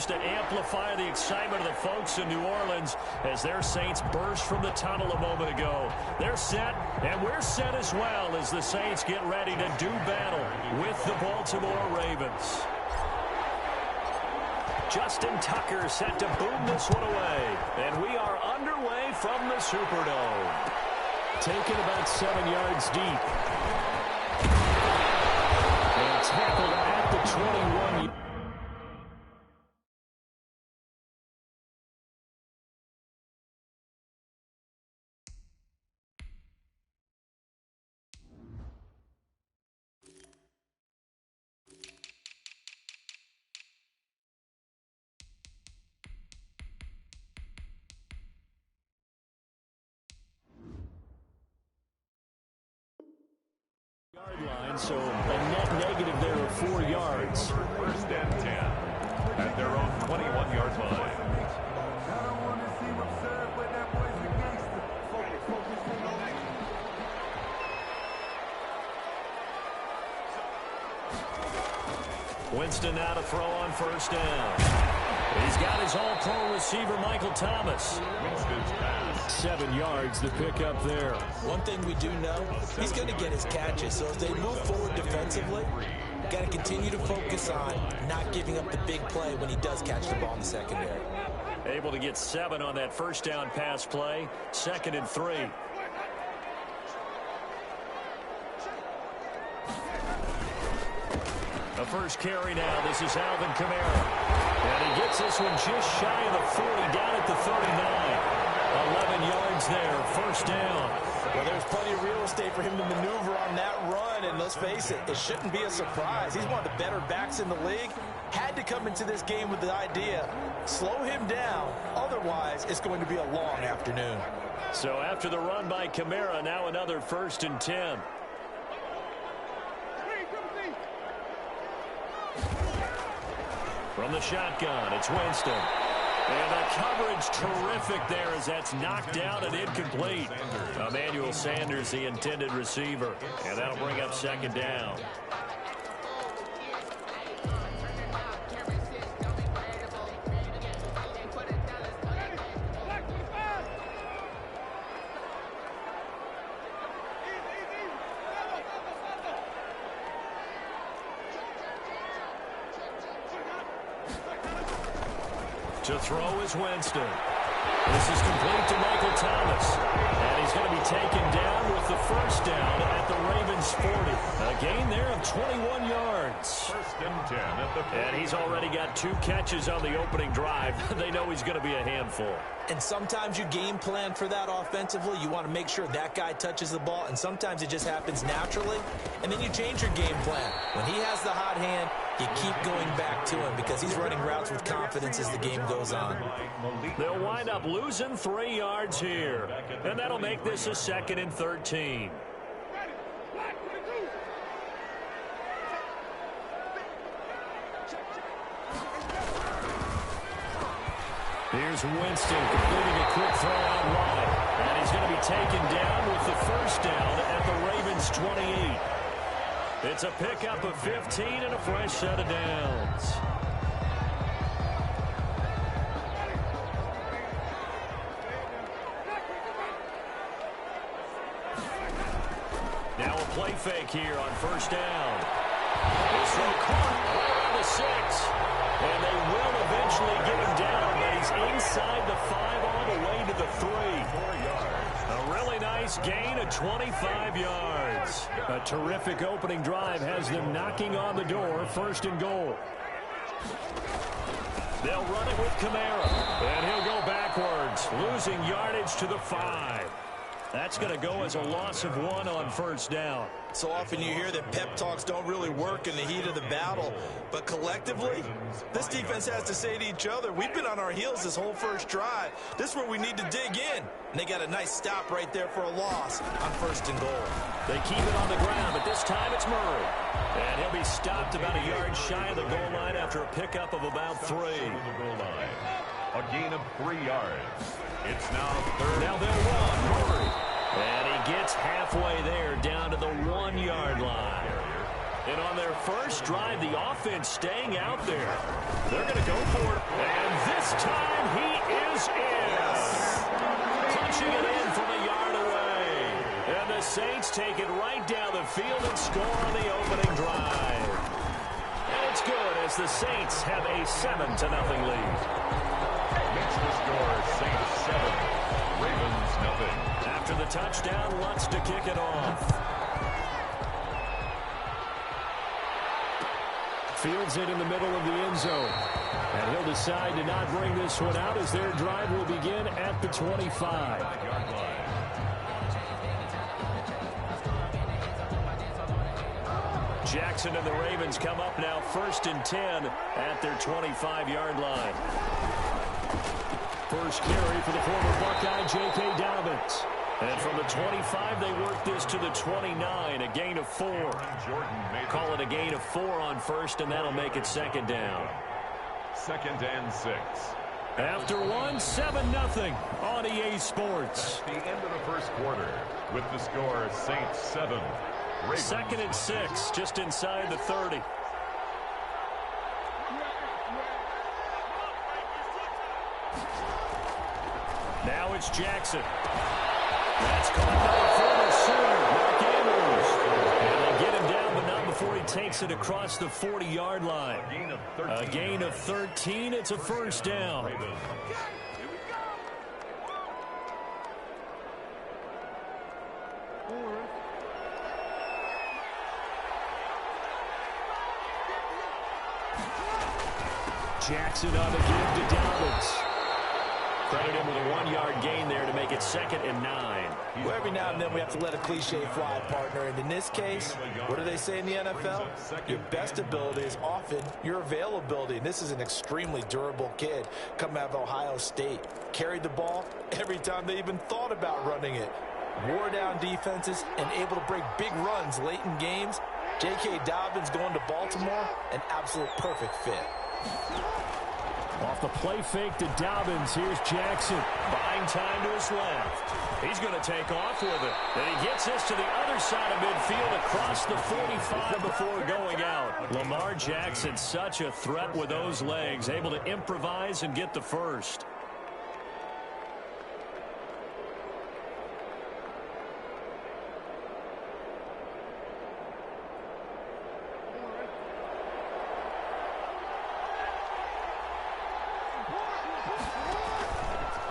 serves to amplify the excitement of the folks in New Orleans as their Saints burst from the tunnel a moment ago. They're set, and we're set as well as the Saints get ready to do battle with the Baltimore Ravens. Justin Tucker set to boom this one away. And we are underway from the Superdome. Taken about 7 yards deep. And tackled at the 21. Line, so a net negative there of 4 yards. First and 10 at their own 21-yard line. Winston now to throw on first down. He's got his all-pro receiver, Michael Thomas. Winston's pass. 7 yards, the pickup there. One thing we do know, he's going to get his catches. So as they move forward defensively, got to continue to focus on not giving up the big play when he does catch the ball in the secondary. Able to get 7 on that first down pass play. 2nd and 3. The first carry now. This is Alvin Kamara. And he gets this one just shy of the 40, down at the 39. 11 yards there, first down. Well, there's plenty of real estate for him to maneuver on that run. And let's face it, it shouldn't be a surprise. He's one of the better backs in the league. Had to come into this game with the idea, slow him down. Otherwise, it's going to be a long afternoon. So after the run by Kamara, now another 1st and 10. From the shotgun, it's Winston. And the coverage terrific there as that's knocked down and incomplete. Emmanuel Sanders, the intended receiver. And that'll bring up 2nd down. To throw is Winston. This is complete to Michael Thomas. And he's going to be taken down with the first down at the Ravens 40. A gain there of 21 yards. 1st and 10 at the 40. And he's already got 2 catches on the opening drive. They know he's going to be a handful. And sometimes you game plan for that offensively. You want to make sure that guy touches the ball. And sometimes it just happens naturally. And then you change your game plan. When he has the hot hand, you keep going back to him because he's running routes with confidence as the game goes on. They'll wind up losing 3 yards here. And that'll make this a 2nd and 13. Here's Winston completing a quick throw out wide. And he's going to be taken down with the first down at the Ravens 28. It's a pickup of 15 and a fresh set of downs. Now a play fake here on first down. This throw caught right around the 6. And they will eventually get him down, but he's inside the 5 all the way to the 3. 4 yards. A really nice gain of 25 yards. A terrific opening drive has them knocking on the door, 1st and goal. They'll run it with Kamara, and he'll go backwards, losing yardage to the 5. That's going to go as a loss of 1 on first down. So often you hear that pep talks don't really work in the heat of the battle, but collectively, this defense has to say to each other, we've been on our heels this whole first drive. This is where we need to dig in. And they got a nice stop right there for a loss on 1st and goal. They keep it on the ground, but this time it's Murray. And he'll be stopped about a yard shy of the goal line after a pickup of about 3. The goal line. A gain of 3 yards. It's now 3rd. Now they'll run. Murray. And he gets halfway there down to the 1-yard line. And on their first drive, the offense staying out there. They're going to go for it. Saints take it right down the field and score on the opening drive. And it's good as the Saints have a 7-0 lead. Makes the score Saints 7, Ravens nothing. After the touchdown, Lutz to kick it off. Fields it in the middle of the end zone. And he'll decide to not bring this one out as their drive will begin at the 25. Jackson and the Ravens come up now 1st and 10 at their 25-yard line. First carry for the former Buckeye, J.K. Dobbins. And from the 25, they work this to the 29, a gain of 4. Call it a gain of 4 on first, and that'll make it 2nd down. 2nd and 6. After one, 7-0 on EA Sports. At the end of the first quarter, with the score Saints 7. Ravens 2nd and 6, just inside the 30. Now it's Jackson. That's caught by a former Sooner, Mark Andrews. And they get him down, but not before he takes it across the 40-yard line. A gain of 13. It's a 1st down. Jackson on the give to Dobbins. Credit him with a 1-yard gain there to make it 2nd and 9. Well, every now and then we have to let a cliche fly, partner. And in this case, what do they say in the NFL? Your best ability is often your availability. And this is an extremely durable kid coming out of Ohio State. Carried the ball every time they even thought about running it. Wore down defenses and able to break big runs late in games. J.K. Dobbins going to Baltimore, an absolute perfect fit. Off the play fake to Dobbins. Here's Jackson. Buying time to his left. He's going to take off with it. And he gets this to the other side of midfield across the 45 before going out. Lamar Jackson, such a threat with those legs. Able to improvise and get the first.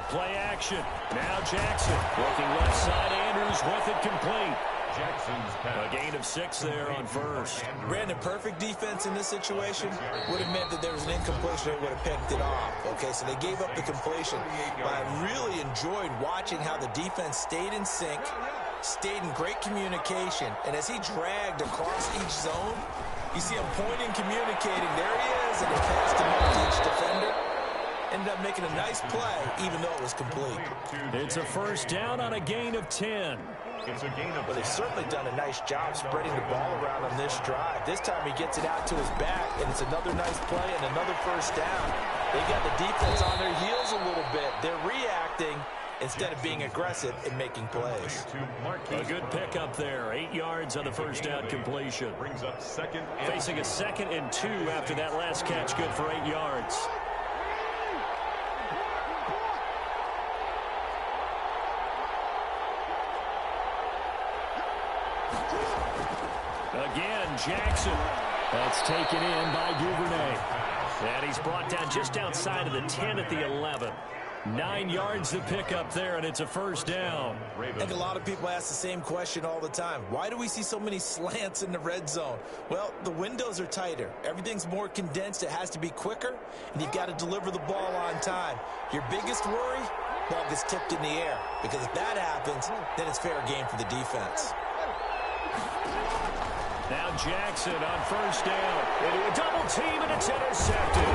Play action. Now Jackson. Working left side. Andrews with it complete. Jackson's pass. A gain of 6 there on first. Brandon, perfect defense in this situation would have meant that there was an incompletion. They would have picked it off. Okay, so they gave up the completion. But I really enjoyed watching how the defense stayed in sync, stayed in great communication. And as he dragged across each zone, you see him pointing, communicating. There he is, and he passed him up to each defender. Ended up making a nice play, even though it was complete. It's a 1st down on a gain of 10. It's a gain of But they've certainly done a nice job spreading the ball around on this drive. This time he gets it out to his back, and it's another nice play and another 1st down. They got the defense on their heels a little bit. They're reacting instead of being aggressive and making plays. A good pickup there. 8 yards on the 1st down completion. Brings up 2nd and Facing a 2nd and 2 after that last catch, good for 8 yards. Again, Jackson. That's taken in by Duvernay. And he's brought down just outside of the 10 at the 11. 9 yards to pick up there, and it's a 1st down. I think a lot of people ask the same question all the time. Why do we see so many slants in the red zone? Well, the windows are tighter. Everything's more condensed. It has to be quicker, and you've got to deliver the ball on time. Your biggest worry? Ball gets tipped in the air, because if that happens, then it's fair game for the defense. Now Jackson on 1st down. Into a double team, and it's intercepted.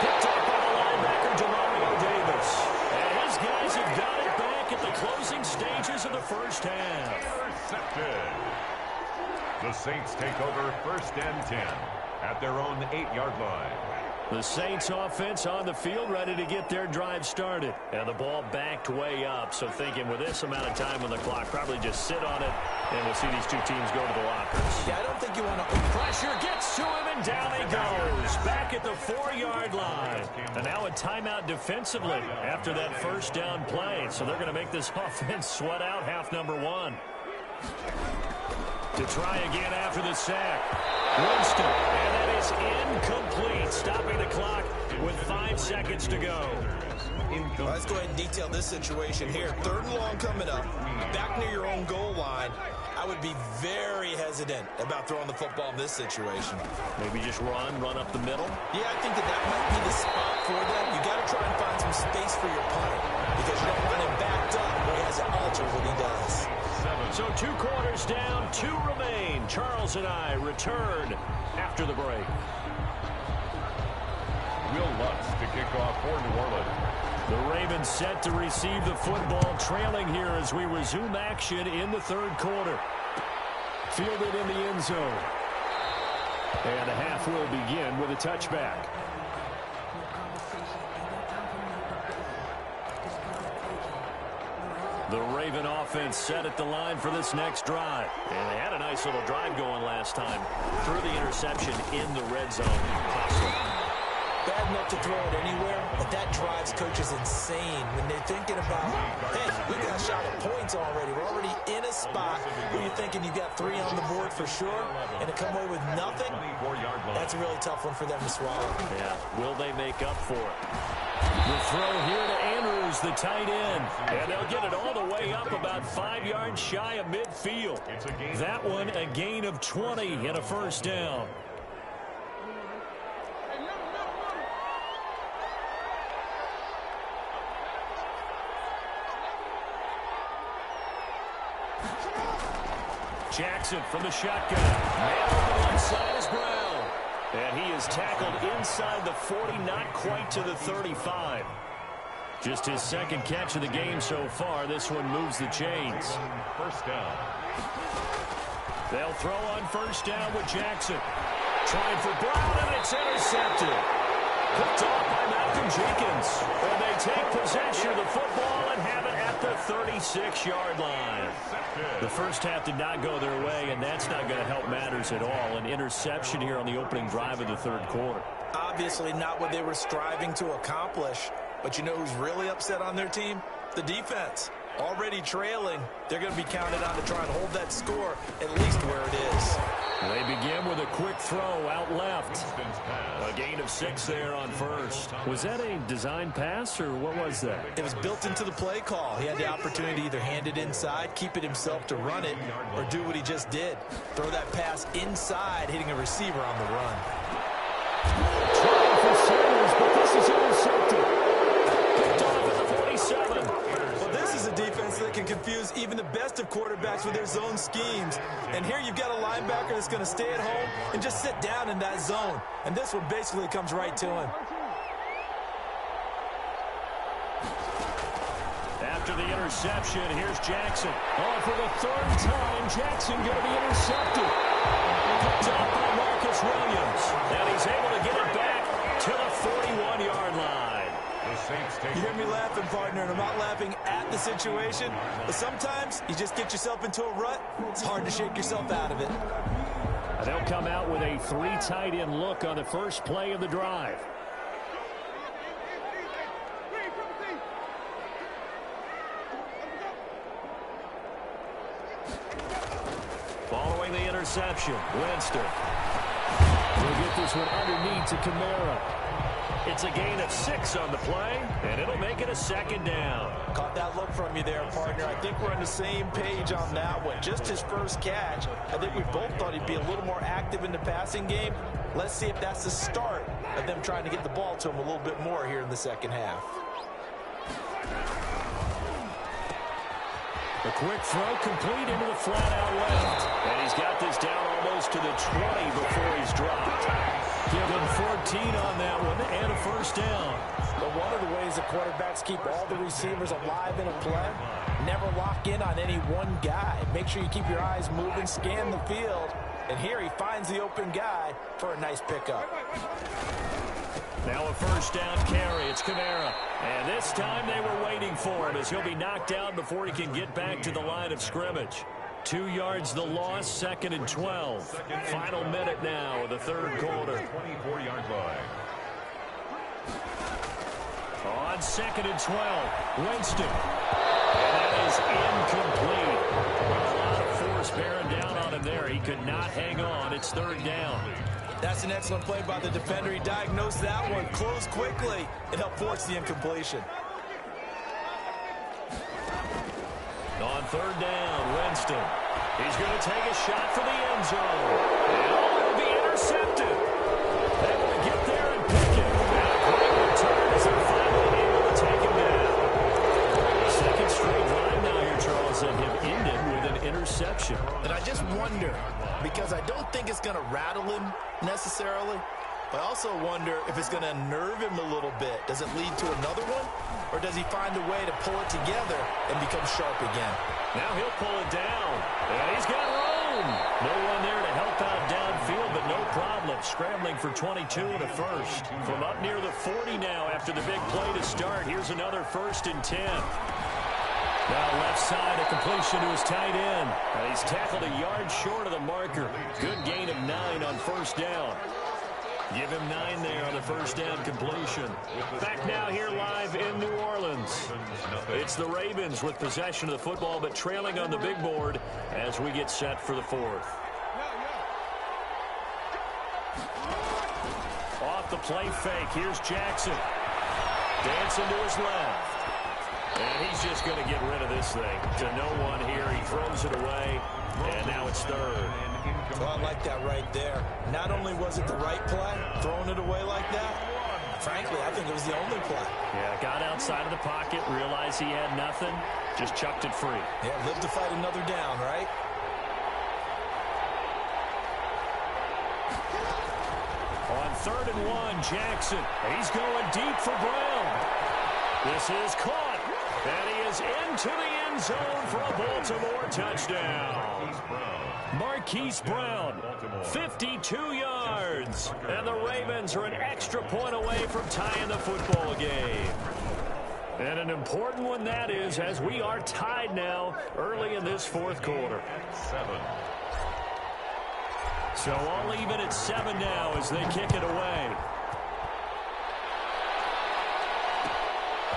Picked up by the linebacker, Demario Davis. And his guys have got it back at the closing stages of the 1st half. intercepted. The Saints take over 1st and 10 at their own 8-yard line. The Saints offense on the field ready to get their drive started. And the ball backed way up. So thinking with this amount of time on the clock, probably just sit on it. And we'll see these two teams go to the lockers. Yeah, I don't think you want to... Pressure gets to him, and down he goes. Back at the 4-yard line. And now a timeout defensively after that 1st down play. So they're going to make this offense sweat out half number 1. To try again after the sack. Winston, and that is incomplete, stopping the clock with 5 seconds to go. Let's go ahead and detail this situation here. 3rd and long coming up, back near your own goal line. I would be very hesitant about throwing the football in this situation. Maybe just run up the middle? Yeah, I think that might be the spot for them. You got to try and find some space for your opponent because you don't want him backed up where he has to alter what he does. So 2 quarters down, 2 remain. Charles and I return after the break. Will Lutz to kick off for New Orleans. The Ravens set to receive the football, trailing here as we resume action in the 3rd quarter. Fielded in the end zone. And the half will begin with a touchback. The Raven offense set at the line for this next drive. And they had a nice little drive going last time. Threw the interception in the red zone. Bad enough to throw it anywhere, but that drives coaches insane when they're thinking about, hey, we got a shot at points already. We're already in a spot where you're thinking you got 3 on the board for sure, and to come away with nothing, that's a really tough one for them to swallow. Yeah, will they make up for it? The throw here to Andrews, the tight end. And they'll get it all the way up about 5 yards shy of midfield. That one a gain of 20 and a first down. Jackson from the shotgun. Man on the one side is Brown. And he is tackled inside the 40, not quite to the 35. Just his 2nd catch of the game so far. This one moves the chains. First down. They'll throw on first down with Jackson. Trying for Brown, and it's intercepted. Picked off by Malcolm Jenkins. And they take possession of the football and have it at the 36-yard line. The first half did not go their way, and that's not going to help matters at all. An interception here on the opening drive of the 3rd quarter. Obviously not what they were striving to accomplish. But you know who's really upset on their team? The defense. Already trailing. They're going to be counted on to try and hold that score at least where it is. They begin with a quick throw out left. A gain of 6 there on first. Was that a design pass, or what was that? It was built into the play call. He had the opportunity to either hand it inside, keep it himself to run it, or do what he just did. Throw that pass inside, hitting a receiver on the run. Trying for Sanders, but this is intercepted. Picked off at the 47. Well, this is a defense that can confuse even the best of quarterbacks with their zone schemes. And here you've got a linebacker that's going to stay at home and just sit down in that zone. And this one basically comes right to him. After the interception, here's Jackson. Oh, for the 3rd time, Jackson going to be intercepted. Picked off by Marcus Williams. And he's able to get it back to the 41-yard line. You hear me laughing, partner, and I'm not laughing at the situation, but sometimes you just get yourself into a rut. It's hard to shake yourself out of it. They'll come out with a 3 tight end look on the first play of the drive. Following the interception, Winston will get this one underneath to Kamara. It's a gain of 6 on the play, and it'll make it a 2nd down. Caught that look from you there, partner. I think we're on the same page on that one. Just his first catch. I think we both thought he'd be a little more active in the passing game. Let's see if that's the start of them trying to get the ball to him a little bit more here in the 2nd half. A quick throw complete into the flat out left. And he's got this down almost to the 20 before he's dropped. Give him 14 on that one and a first down. But one of the ways the quarterbacks keep all the receivers alive in a play, never lock in on any one guy. Make sure you keep your eyes moving, scan the field. And here he finds the open guy for a nice pickup. Now a first down carry. It's Kamara. And this time they were waiting for him as he'll be knocked down before he can get back to the line of scrimmage. 2 yards the loss, 2nd and 12. Final minute now of the 3rd quarter. 24-yard line. On 2nd and 12, Winston. And that is incomplete. A lot of Just bearing down on him there. He could not hang on. It's third down. That's an excellent play by the defender. He diagnosed that one, closed quickly, and helped force the incompletion. On third down, Winston. He's going to take a shot for the end zone. And it'll be intercepted. Able to get there and pick it. And a great return as they're finally able to take him down. Second straight drive now here, Charles, and him ended with an interception. And I just wonder, because I don't think it's going to rattle him necessarily, but I also wonder if it's going to unnerve him a little bit. Does it lead to another one? Or does he find a way to pull it together and become sharp again? Now he'll pull it down. And he's got room. No one there to help out downfield, but no problem. Scrambling for 22 and a first. From up near the 40 now after the big play to start. Here's another 1st and 10. Now left side, a completion to his tight end. And he's tackled a yard short of the marker. Good gain of 9 on first down. Give him 9 there on the first down completion. Back now here live in New Orleans. It's the Ravens with possession of the football, but trailing on the big board as we get set for the fourth. Off the play fake, here's Jackson. Dancing to his left. And he's just going to get rid of this thing to no one here. He throws it away, and now it's third. Well, I like that right there. Not only was it the right play, throwing it away like that, frankly, I think it was the only play. Yeah, got outside of the pocket, realized he had nothing, just chucked it free. Yeah, live to fight another down, right? On 3rd and 1, Jackson. He's going deep for Brown. This is caught, and he is into the end zone for a Baltimore touchdown. Marquise Brown, 52 yards. And the Ravens are an extra point away from tying the football game. And an important one that is, as we are tied now early in this fourth quarter. 7. So all even at 7 now as they kick it away.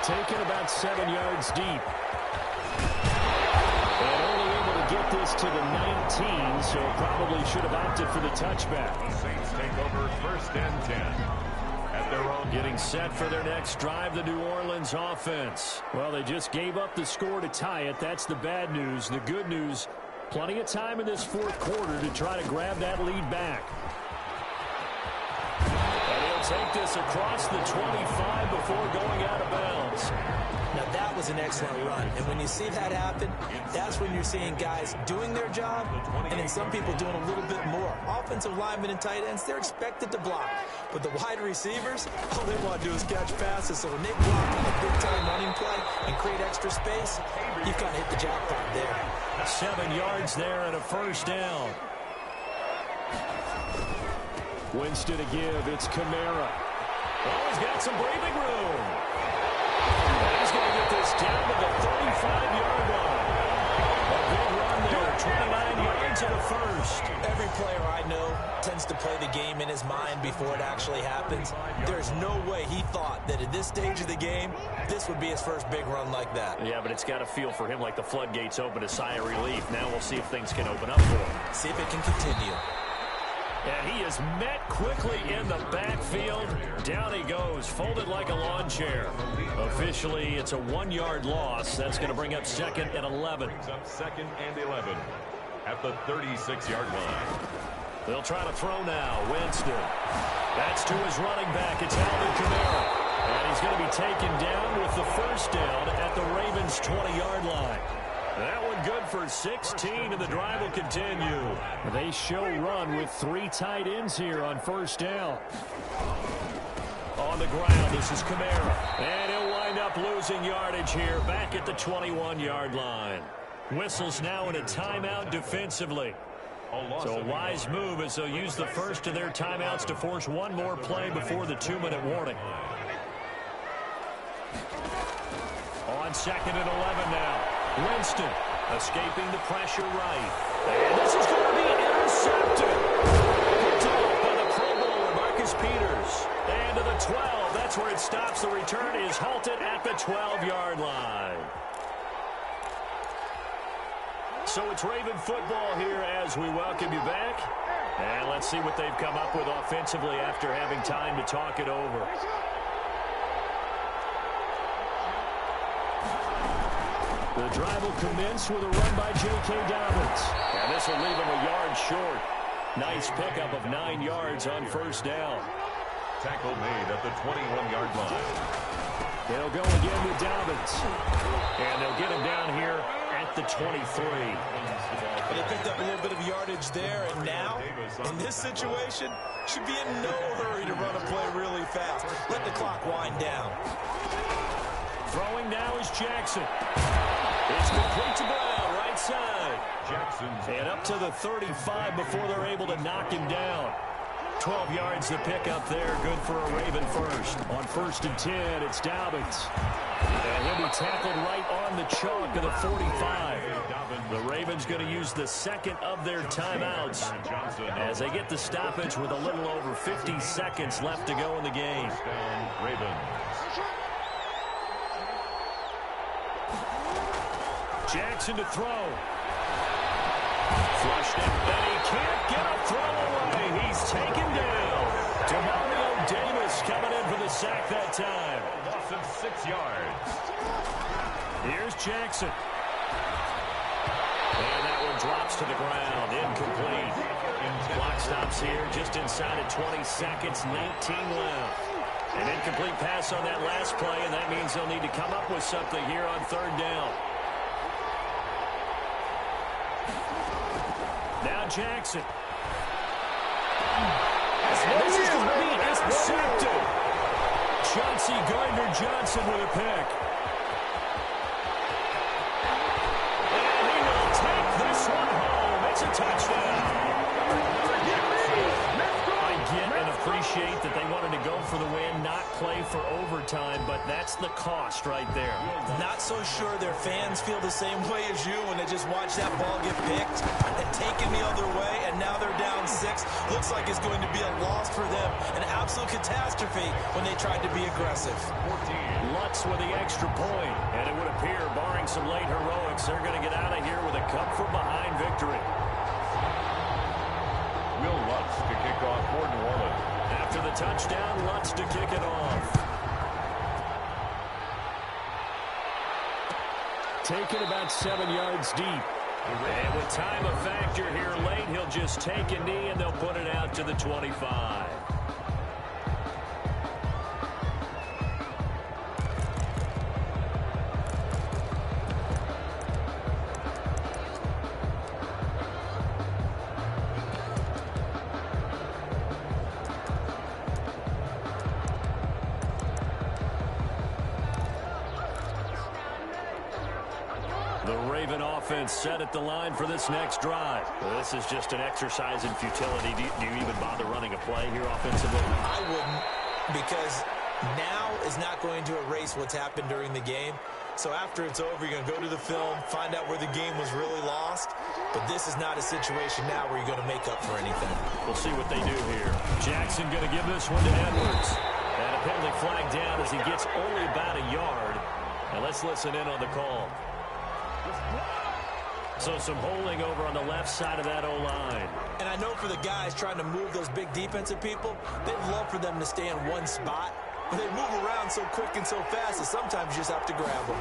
Taken about 7 yards deep. And only able to get this to the 19, so probably should have opted for the touchback. The Saints take over 1st and 10 at their own. Getting set for their next drive, the New Orleans offense. Well, they just gave up the score to tie it. That's the bad news. The good news, plenty of time in this fourth quarter to try to grab that lead back. And he'll take this across the 25 before going out of bounds. Now, that was an excellent run. And when you see that happen, that's when you're seeing guys doing their job and then some people doing a little bit more. Offensive linemen and tight ends, they're expected to block. But the wide receivers, all they want to do is catch passes. So when they block on a big-time running play and create extra space, you've kind of hit the jackpot there. 7 yards there and a first down. Winston to give. It's Kamara. Oh, he's got some breathing room. And he's going to get this down to the 35-yard line. A big run there. 29 yards and a first. Every player I know tends to play the game in his mind before it actually happens. There's no way he thought that at this stage of the game, this would be his first big run like that. Yeah, but it's got to feel for him like the floodgates open, a sigh of relief. Now we'll see if things can open up for him. See if it can continue. And he is met quickly in the backfield. Down he goes, folded like a lawn chair. Officially, it's a 1-yard loss. That's going to bring up 2nd and 11. Brings up 2nd and 11 at the 36-yard line. They'll try to throw now. Winston. That's to his running back. It's Alvin Kamara. And he's going to be taken down with the first down at the Ravens' 20-yard line. That one good for 16, and the drive will continue. They show run with 3 tight ends here on first down. On the ground, this is Kamara. And he'll wind up losing yardage here back at the 21-yard line. Whistles now in a timeout defensively. So a wise move as they'll use the first of their timeouts to force one more play before the 2-minute warning. On 2nd and 11 now. Winston escaping the pressure right. And this is going to be intercepted. Picked off by the Pro Bowler, Marcus Peters. And to the 12. That's where it stops. The return is halted at the 12-yard line. So it's Raven football here as we welcome you back. And let's see what they've come up with offensively after having time to talk it over. The drive will commence with a run by J.K. Dobbins. And this will leave him a yard short. Nice pickup of 9 yards on first down. Tackle made at the 21-yard line. They'll go again with Dobbins. And they'll get him down here at the 23. They picked up a little bit of yardage there, and now, in this situation, should be in no hurry to run a play really fast. Let the clock wind down. Throwing now is Jackson. It's complete to Brown, right side. Jackson's And up to the 35 before they're able to knock him down. 12 yards to pick up there. Good for a Raven first. On 1st and 10, it's Dobbins. And he'll be tackled right on the chalk of the 45. The Ravens going to use the second of their timeouts as they get the stoppage with a little over 50 seconds left to go in the game. Ravens. Jackson to throw. Flushed it, and he can't get a throw away. He's taken down. Demario Davis coming in for the sack that time. Loss of 6 yards. Here's Jackson. And that one drops to the ground. Incomplete. Clock stops here just inside of 20 seconds. 19 left. An incomplete pass on that last play, and that means they'll need to come up with something here on 3rd down. Now Jackson. This is going to be intercepted. Chauncey Gardner-Johnson with a pick. And he will take this one home. It's a touchdown. I get and appreciate that they wanted to go for the win, not play for overtime, but that's the cost right there. Not so sure their fans feel the same way as you when they just watch that ball get picked and taken the other way, and now they're down 6. Looks like it's going to be a loss for them, an absolute catastrophe when they tried to be aggressive. Lutz with the extra point, and it would appear, barring some late heroics, they're going to get out of here with a come-from-behind victory. Will Lutz to kick off for New Orleans. After the touchdown, Lutz to kick it off. Taken about 7 yards deep. And with time a factor here late, he'll just take a knee and they'll put it out to the 25. Set at the line for this next drive. Well, this is just an exercise in futility. Do you even bother running a play here offensively? I wouldn't, because now is not going to erase what's happened during the game. So after it's over, you're going to go to the film, find out where the game was really lost. But this is not a situation now where you're going to make up for anything. We'll see what they do here. Jackson going to give this one to Edwards. And a penalty flag down as he gets only about a yard. Now let's listen in on the call. So some holding over on the left side of that O-line. And I know for the guys trying to move those big defensive people, they'd love for them to stay in one spot. But they move around so quick and so fast that sometimes you just have to grab them.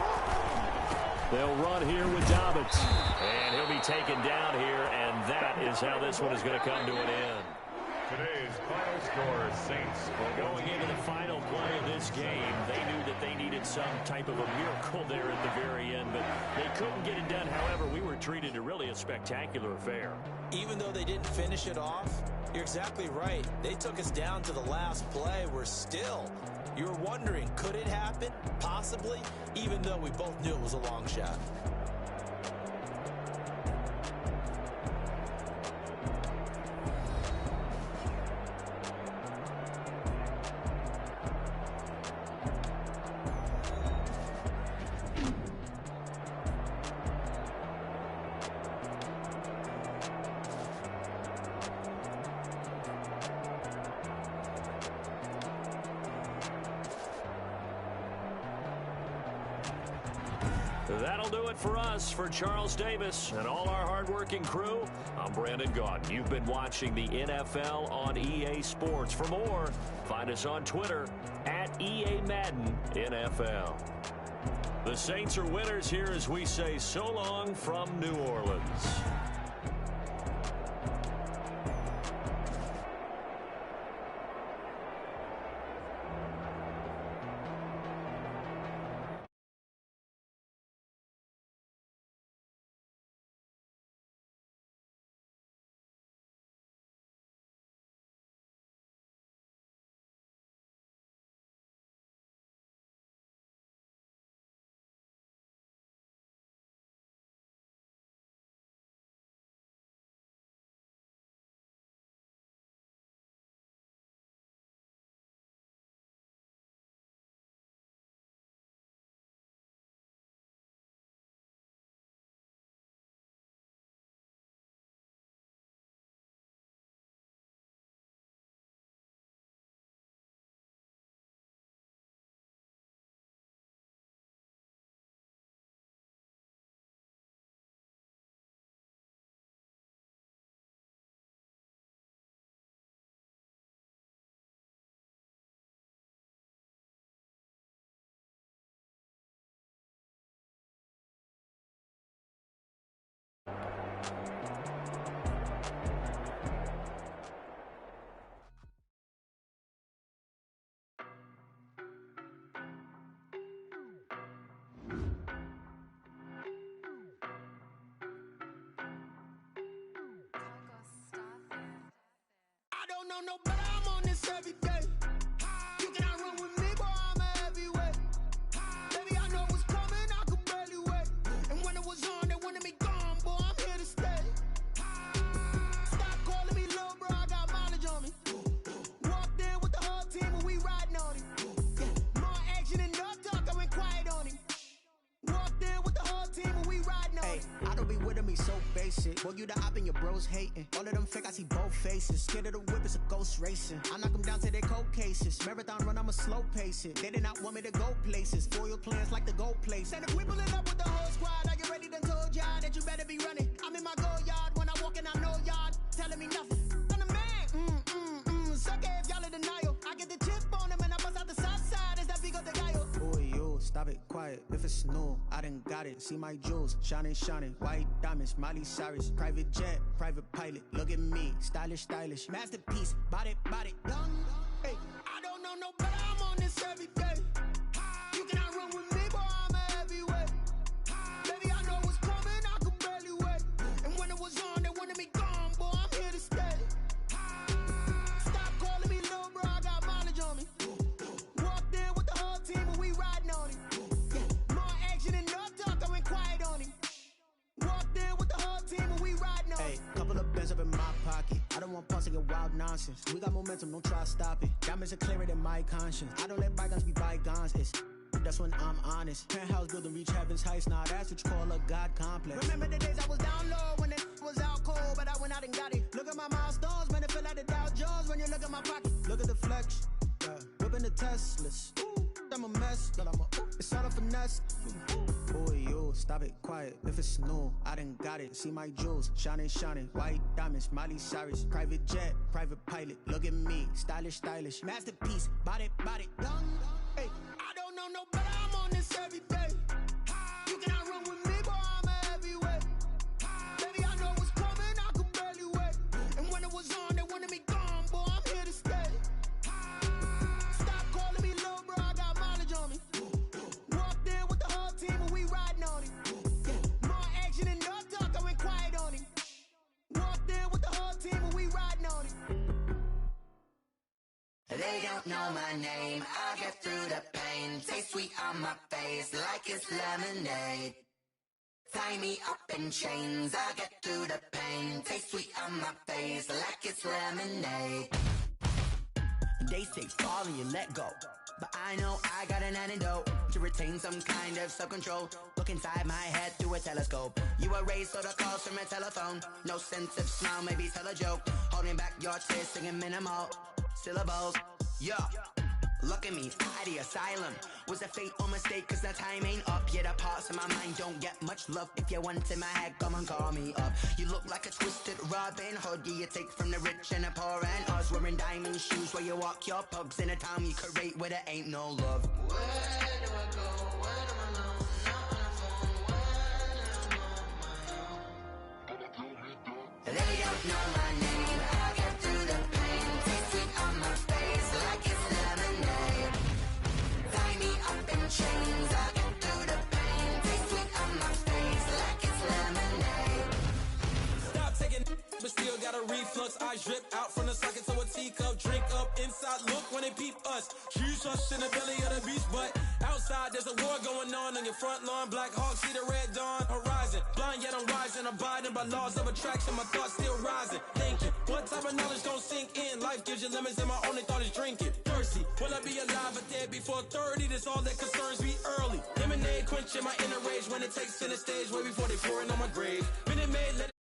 They'll run here with Dobbins. And he'll be taken down here, and that is how this one is going to come to an end. Today's final score, Saints. Going into the final play of this game, they knew that they needed some type of a miracle there at the very end, but they couldn't get it done. However, we were treated to really a spectacular affair. Even though they didn't finish it off, you're exactly right. They took us down to the last play. We're still, you were wondering, could it happen? Possibly, even though we both knew it was a long shot. That'll do it for us. For Charles Davis and all our hardworking crew, I'm Brandon Gaudin. You've been watching the NFL on EA Sports. For more, find us on Twitter at EA Madden NFL. The Saints are winners here as we say so long from New Orleans. No, but I'm on this every day. You cannot run with me, boy, I'm a heavyweight. Baby, I know what's coming, I could barely wait. And when it was on, they wanted me gone, boy, I'm here to stay. Stop calling me little bro, I got mileage on me. Walked in with the whole team and we riding on him. More action and no talk, I went quiet on him. Walked in with the whole team and we riding on him. I don't be with him, he's so basic. Boy, you the op and your bros hating. All of them fake, I see both faces. Scared of the whip, it's a ghost racing. I knock them down to their cold cases. Marathon run, I'ma slow pace it. They did not want me to go places. Foil plans like the gold place. And if we pulling up with the whole squad, I get ready done told y'all that you better be running. I'm in my go yard, when I walk in, I know y'all telling me nothing. I'm the man, suck it if y'all in denial. I get the chip on them and I bust out the south side, is that Vigo de Gallo? Boy, yo, stop it, quiet. If it's new, I done got it. See my jewels, shining, white diamonds, Miley Cyrus, private jet, private pilot. Look at me, stylish, masterpiece, body, young. Hey, I don't know no better, I'm on this every day. You cannot run with me, boy, I'm a heavyweight. Baby, I know what's coming, I could barely wait. And when it was on, they wanted me gone, boy, I'm here to stay. Stop calling me little bro, I got mileage on me. Walked in with the whole team and we riding on him. More action and no talk, I went quiet on him. Walked in with the whole team and we riding on him. Hey, couple of bands up in my pocket. I don't want pulse to get wild nonsense. We got momentum, don't try to stop it. Diamonds are clearer than my conscience. I don't let bygones be bygones. That's when I'm honest. Penthouse building, reach heaven's heights. Now that's what you call a God complex. Remember the days I was down low when it was out cold, but I went out and got it. Look at my milestones, man, it feel like the Dow Jones when you look at my pocket. Look at the flex, whipping the Teslas. I'm a mess, but it's all a finesse. Boy, yo, stop it, quiet. If it's new, I done got it. See my jewels, shining, white diamonds, Miley Cyrus, private jet, private pilot. Look at me, stylish, masterpiece, body, young. Hey, I don't know no better, I'm on this every day. You cannot run with me, boy, I'm a heavyweight. Baby, I know what's coming, I could barely wait. And when it was on, they wanted me gone, boy, I'm here to stay. Stop calling me little bro, I got mileage on me. Walked in with the whole team and we riding on him. More action and no talk, I went quiet on him. Walked in with the whole team and we riding on him. They don't know my name, I get through the pain. Taste sweet on my face like it's lemonade. Tie me up in chains, I get through the pain. Taste sweet on my face like it's lemonade. They say fall and you let go, but I know I got an antidote to retain some kind of self-control. Look inside my head through a telescope. You erase all the calls from a telephone. No sense of smile, maybe tell a joke. Holding back your tears, singing minimal syllables. Yeah, Look at me, out of the asylum. Was a fate or mistake, cause the time ain't up. Yeah, the parts of my mind don't get much love. If you want in my head, come and call me up. You look like a twisted Robin Hood. Yeah, you take from the rich and the poor and us. Wearing diamond shoes where you walk your pugs in a town you create where there ain't no love. Where do I go? When am I alone? Not on the phone. When I'm on my own. They don't know my name. I get through the pain. Taste sweet on my face like it's lemonade. Tie me up in chains. I get through the pain. Taste sweet on my face like it's lemonade. Stop taking, but still got a reflux. Eyes drip out from the socket to a teacup. Drink up inside. Look when they peep us. Choose us in the belly of the beast, but outside there's a war going on your front lawn. Black Hawk, see the red dawn horizon. Blind yet I'm rising, abiding by laws of attraction. My thoughts still rising, thinking what type of knowledge gon' sink in? Life gives you lemons and my only thought is drinking. Thirsty, will I be alive or dead before 30? That's all that concerns me early. Lemonade quenching my inner rage when it takes center stage way before they pouring on my grave. Minute Maid, let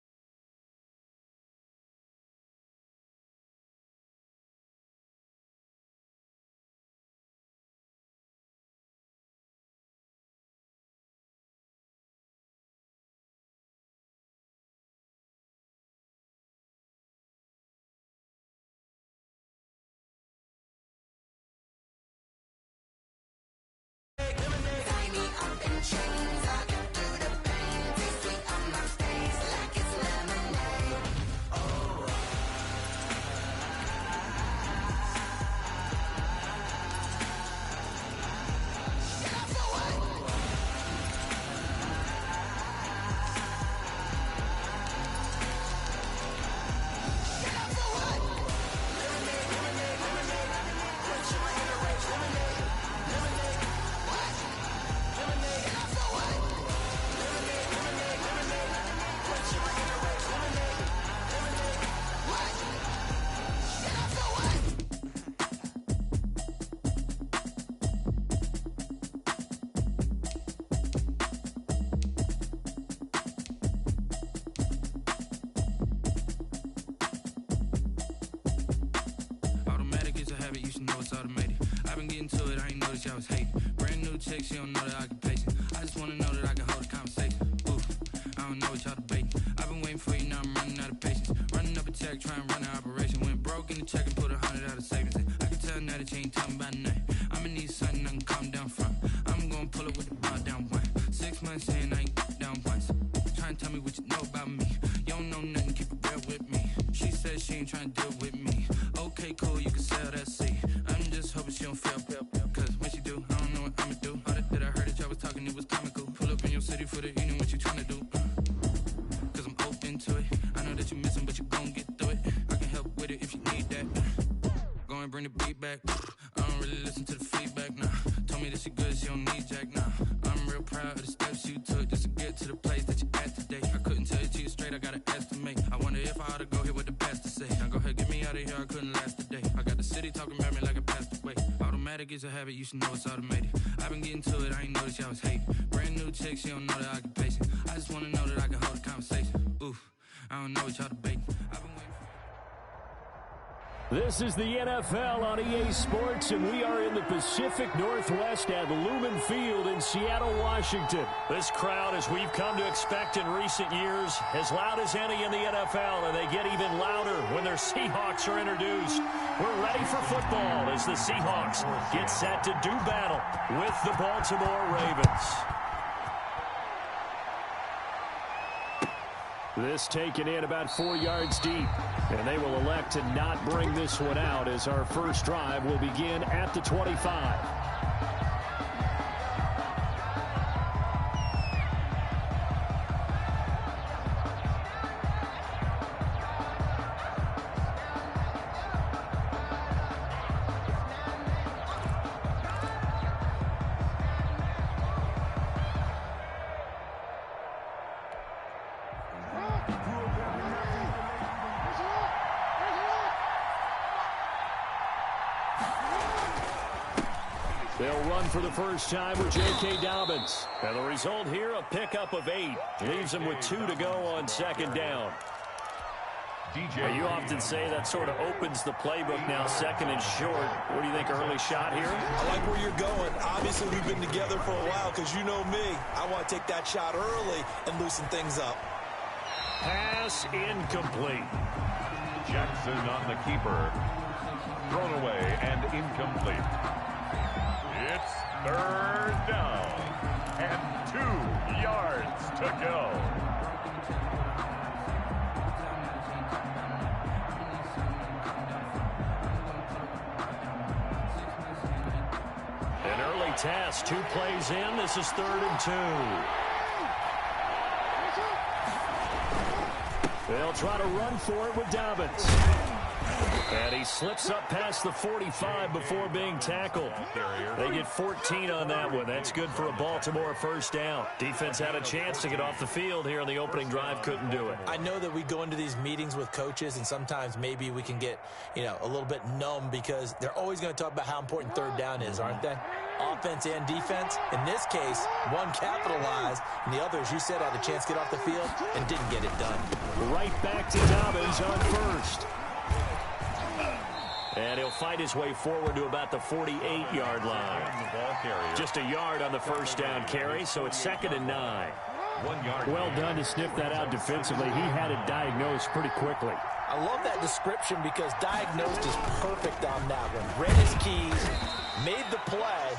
Chains, I get through the pain. Taste sweet on my face like it's lemonade. Oh. Shut up for what? Shut up for what? Lemonade, lemonade, lemonade. Quenching my inner rage. Lemonade, lemonade. What? Lemonade. Automatic is a habit, you should know it's automated. I've been getting to it, I ain't noticed y'all was hating. Brand new chick, she don't know that I can pace it. I just wanna know that I can hold a conversation. Oof, I don't know what y'all debating. I've been waiting for you, now I'm running out of patience. Running up a check, trying to run an operation. Went broke in the check and put 100 out of savings in. I can tell now that you ain't talking about nothing. I'ma need something I can calm down from. I'm gonna pull it with the bar down one. 6 months in, I ain't down once. Trying to tell me what you know about me. You don't know nothing, keep it real with me. She said she ain't trying to deal with me. Okay, cool, you can sell that seat. I'm just hoping she don't fail. Cause when she do, I don't know what I'ma do. All that I heard that y'all was talking, it was comical. Pull up in your city for the evening, what you tryna do? Cause I'm open to it. I know that you missing, but you gon' get through it. I can help with it if you need that. Go and bring the beat back. I don't really listen to the feedback, nah. Told me that she good, she don't need jack, nah. I'm real proud of the steps you took just to get to the place that you at today. I couldn't tell you to you straight, I gotta estimate. I wonder if I ought to go here with the pastor say. Now go ahead, get me out of here, I couldn't last a day. I got the city talking about me like a passed away. Automatic is a habit, you should know it's automated. I've been getting to it, I ain't noticed y'all was hating. Brand new chick, she don't know that I can pace it. I just wanna know that I can hold a conversation. Oof, I don't know what y'all debating. I've been waiting for... This is the NFL on EA Sports, and we are in the Pacific Northwest at Lumen Field in Seattle, Washington. This crowd, as we've come to expect in recent years, as loud as any in the NFL, and they get even louder when their Seahawks are introduced. We're ready for football as the Seahawks get set to do battle with the Baltimore Ravens. This taken in about 4 yards deep. And they will elect to not bring this one out as our first drive will begin at the 25. They'll run for the first time with J.K. Dobbins. And the result here, a pickup of 8. Leaves them with 2 to go on second down. DJ. You often say that sort of opens the playbook now, second and short. What do you think, early shot here? I like where you're going. Obviously, we've been together for a while because you know me. I want to take that shot early and loosen things up. Pass incomplete. Jackson on the keeper. Thrown away and incomplete. It's third down and 2 yards to go. An early test, 2 plays in. This is 3rd and 2. They'll try to run for it with Dobbins. And he slips up past the 45 before being tackled. They get 14 on that one. That's good for a Baltimore first down. Defense had a chance to get off the field here in the opening drive, couldn't do it. I know that we go into these meetings with coaches, and sometimes maybe we can get, a little bit numb because they're always going to talk about how important third down is, aren't they? Offense and defense. In this case, one capitalized, and the other, as you said, had a chance to get off the field and didn't get it done. Right back to Dobbins on first. And he'll fight his way forward to about the 48-yard line. Just a yard on the first down carry, so it's 2nd and 9. 1 yard. Well done to sniff that out defensively. He had it diagnosed pretty quickly. I love that description because diagnosed is perfect on that one. Read his keys, made the play,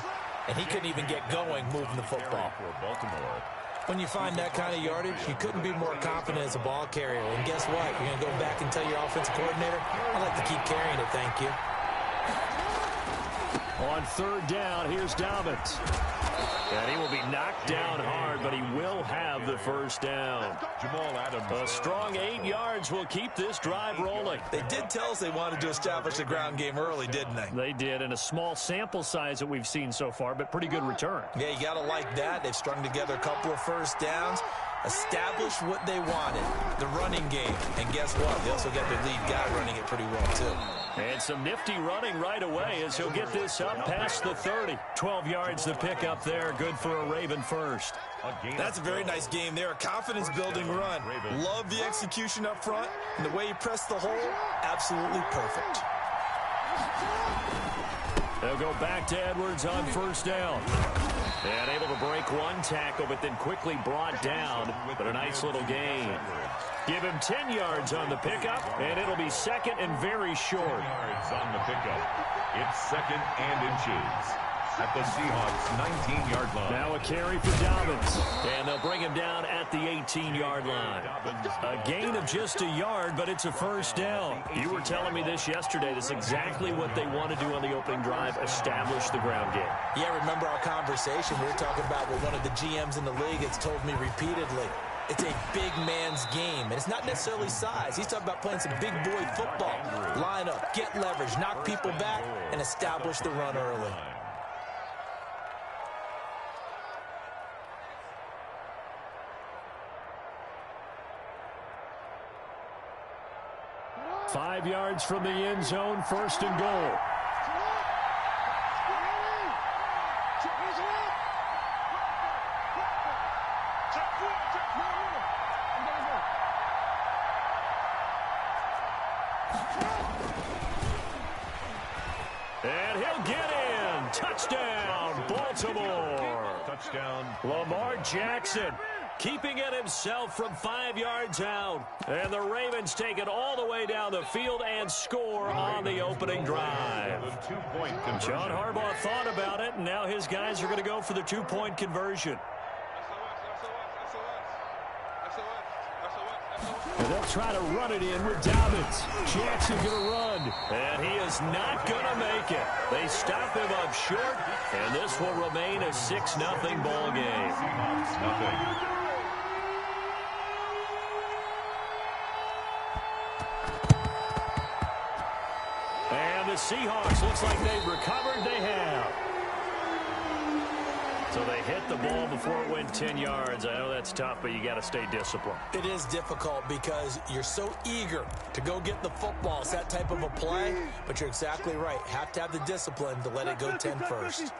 and he couldn't even get going moving the football. For Baltimore. When you find that kind of yardage, you couldn't be more confident as a ball carrier. And guess what? You're going to go back and tell your offensive coordinator, I'd like to keep carrying it, thank you. On 3rd down, here's Dobbins. And he will be knocked down hard, but he will have the first down. Jamal Adams. A strong 8 yards will keep this drive rolling. They did tell us they wanted to establish the ground game early, didn't they? They did, in a small sample size that we've seen so far, but pretty good return. Yeah, you got to like that. They've strung together a couple of first downs, established what they wanted, the running game. And guess what? They also got their lead guy running it pretty well, too. And some nifty running right away as he'll get this up past the 30. 12 yards to pick up there. Good for a Raven first. That's a very nice game there. A confidence-building run. Love the execution up front. And the way he pressed the hole, absolutely perfect. They'll go back to Edwards on first down. And able to break one tackle, but then quickly brought down. But a nice little gain. Give him 10 yards on the pickup, and it'll be 2nd and very short. 10 yards on the pickup. It's 2nd and inches at the Seahawks' 19-yard line. Now a carry for Dobbins, and they'll bring him down at the 18-yard line. A gain of just a yard, but it's a first down. You were telling me this yesterday. That's exactly what they want to do on the opening drive, establish the ground game. Yeah, remember our conversation? We were talking about what one of the GMs in the league has told me repeatedly. It's a big man's game, and it's not necessarily size. He's talking about playing some big boy football. Line up, get leverage, knock people back, and establish the run early. Five yards from the end zone, 1st and goal. And he'll get in. Touchdown, Baltimore. Touchdown. Lamar Jackson keeping it himself from 5 yards out. And the Ravens take it all the way down the field and score on the opening drive. John Harbaugh thought about it, and now his guys are going to go for the 2-point conversion. And they'll try to run it in with Dobbins. Jackson going to run. And he is not going to make it. They stop him up short, and this will remain a 6-0 ball game. Nothing. And the Seahawks, looks like they've recovered. They have. So they hit the ball before it went 10 yards. I know that's tough, but you got to stay disciplined. It is difficult because you're so eager to go get the football. It's that type of a play, but you're exactly right. Have to have the discipline to let it go 10 first.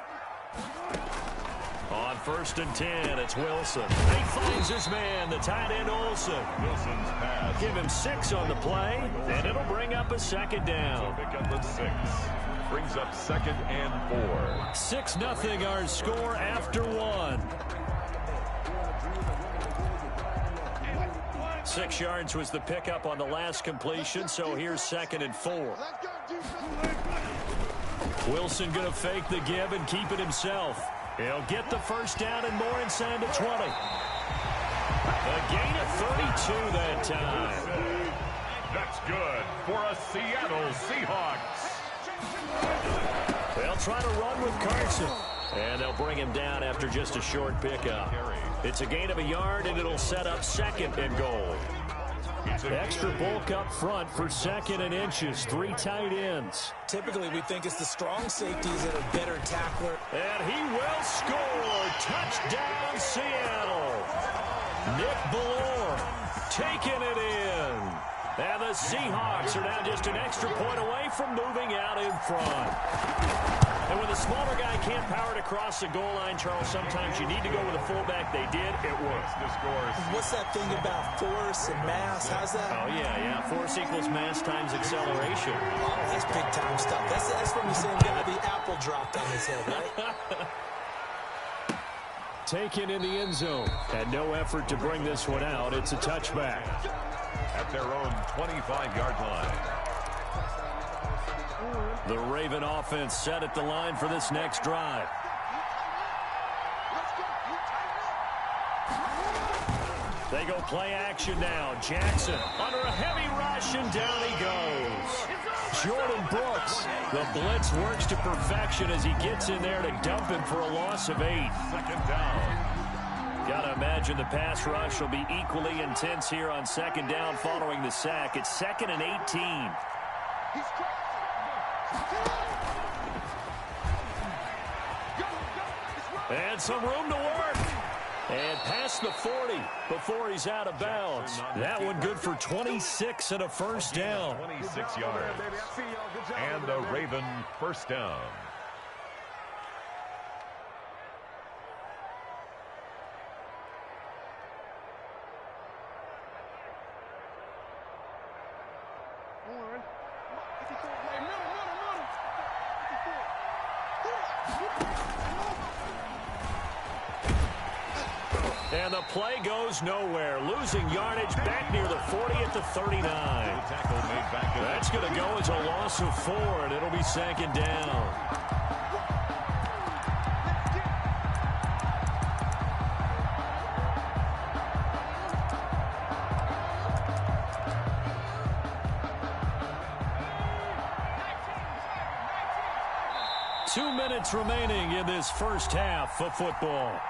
On 1st and 10, it's Wilson. He finds his man, the tight end Olsen. Wilson's pass. Give him 6 on the play, and it'll bring up a second down. So pick up the 6. Brings up 2nd and 4. 6-0 our score after 1. 6 yards was the pickup on the last completion, so here's 2nd and 4. Wilson going to fake the give and keep it himself. He'll get the first down and more inside the 20. A gain of 32 that time. That's good for a Seattle Seahawks. They'll try to run with Carson. And they'll bring him down after just a short pickup. It's a gain of a yard, and it'll set up 2nd and goal. Extra bulk up front for 2nd and inches. 3 tight ends. Typically, we think it's the strong safeties that are better tackler. And he will score. Touchdown, Seattle. Nick Ballore taking it in. And the Seahawks are now just an extra point away from moving out in front. And when the smaller guy can't power it across the goal line, Charles, sometimes you need to go with a fullback. They did. It worked. What's that thing about force and mass? How's that? Oh, yeah. Force equals mass times acceleration. Oh, that's big-time stuff. That's from the same guy the apple dropped on his head, right? Taken in the end zone. And no effort to bring this one out. It's a touchback. At their own 25-yard line. The Raven offense set at the line for this next drive. They go play action now. Jackson under a heavy rush, and down he goes. Jordan Brooks. The blitz works to perfection as he gets in there to dump him for a loss of 8. 2nd down. Got to imagine the pass rush will be equally intense here on 2nd down following the sack. It's 2nd and 18. And some room to work. And past the 40 before he's out of bounds. That one good for 26 and a first down. 26 yards. And a Raven first down. And the play goes nowhere. Losing yardage back near the 40 at the 39. That's going to go as a loss of 4, and it'll be 2nd down. Two minutes remaining in this first half of football.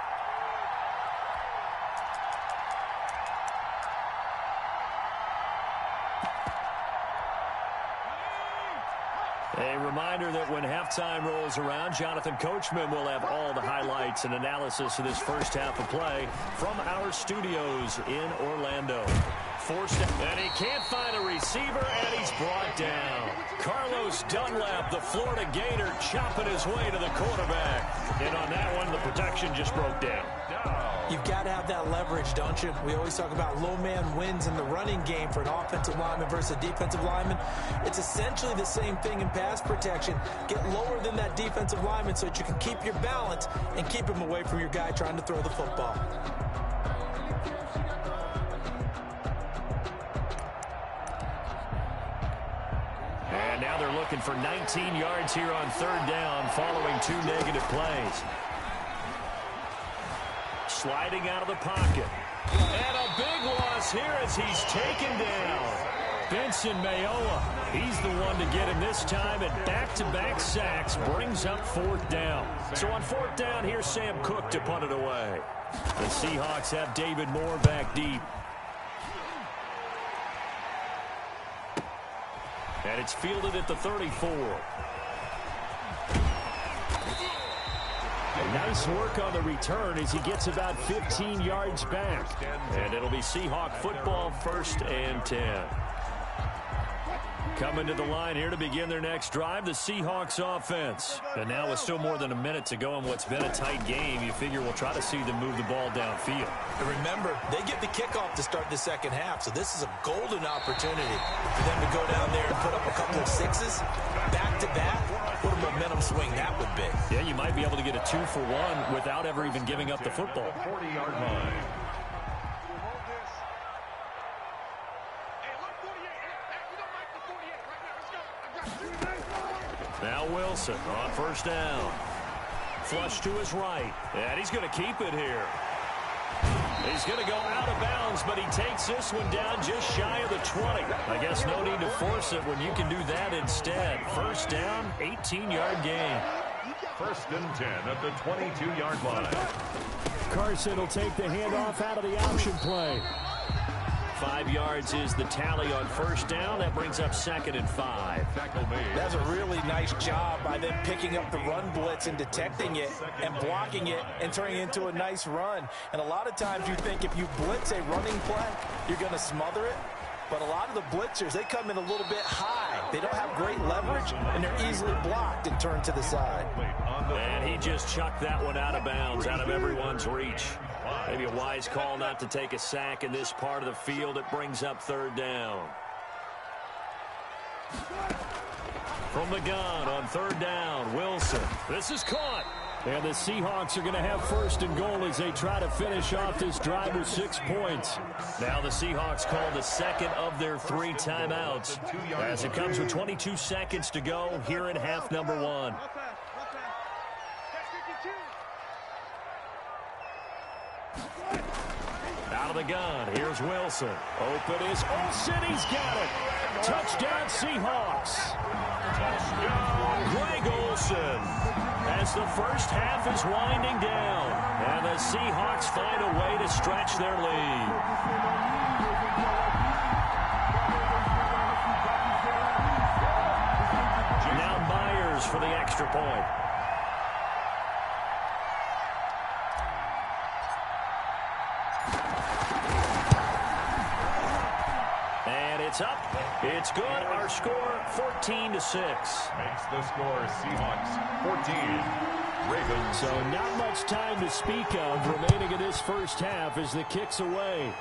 A reminder that when halftime rolls around, Jonathan Coachman will have all the highlights and analysis of this first half of play from our studios in Orlando. Forced, and he can't find a receiver, and he's brought down. Carlos Dunlap, the Florida Gator, chopping his way to the quarterback. And on that one, the protection just broke down. You've got to have that leverage, don't you? We always talk about low man wins in the running game for an offensive lineman versus a defensive lineman. It's essentially the same thing in pass protection. Get lower than that defensive lineman so that you can keep your balance and keep him away from your guy trying to throw the football. And now they're looking for 19 yards here on 3rd down following 2 negative plays. Sliding out of the pocket. And a big loss here as he's taken down. Benson Mayowa, he's the one to get him this time, and back-to-back sacks brings up 4th down. So on 4th down, here's Sam Cook to punt it away. The Seahawks have David Moore back deep. And it's fielded at the 34. Nice work on the return as he gets about 15 yards back. And it'll be Seahawk football, 1st and 10. Coming to the line here to begin their next drive, the Seahawks offense. And now with still more than a minute to go in what's been a tight game, you figure we'll try to see them move the ball downfield. And remember, they get the kickoff to start the second half, so this is a golden opportunity for them to go down there and put up a couple of sixes back-to-back. What a momentum swing that would be. Yeah, you might be able to get a 2-for-1 without ever even giving up the football. 40-yard line. Now Wilson on first down. Flush to his right. And he's going to keep it here. He's going to go out of bounds, but he takes this one down just shy of the 20. I guess no need to force it when you can do that instead. First down, 18-yard gain. First and 10 at the 22-yard line. Carson will take the handoff out of the option play. 5 yards is the tally on first down. That brings up 2nd and 5. That's a really nice job by them picking up the run blitz and detecting it and blocking it and turning it into a nice run. And a lot of times you think if you blitz a running play, you're going to smother it. But a lot of the blitzers, they come in a little bit high. They don't have great leverage, and they're easily blocked and turned to the side. And he just chucked that one out of bounds, out of everyone's reach. Maybe a wise call not to take a sack in this part of the field. It brings up 3rd down. From the gun on 3rd down, Wilson. This is caught. And the Seahawks are going to have 1st and goal as they try to finish off this drive with 6 points. Now the Seahawks call the 2nd of their 3 timeouts as it comes with 22 seconds to go here in half number 1. Out of the gun, here's Wilson. Open is Olsen, he's got it. Touchdown Seahawks. Touchdown Greg Olsen. As the first half is winding down, and the Seahawks find a way to stretch their lead. Now Myers for the extra point. It's up. It's good. Our score, 14-6. Makes the score Seahawks 14. Ravens. So not much time to speak of remaining in this first half as the kick's away.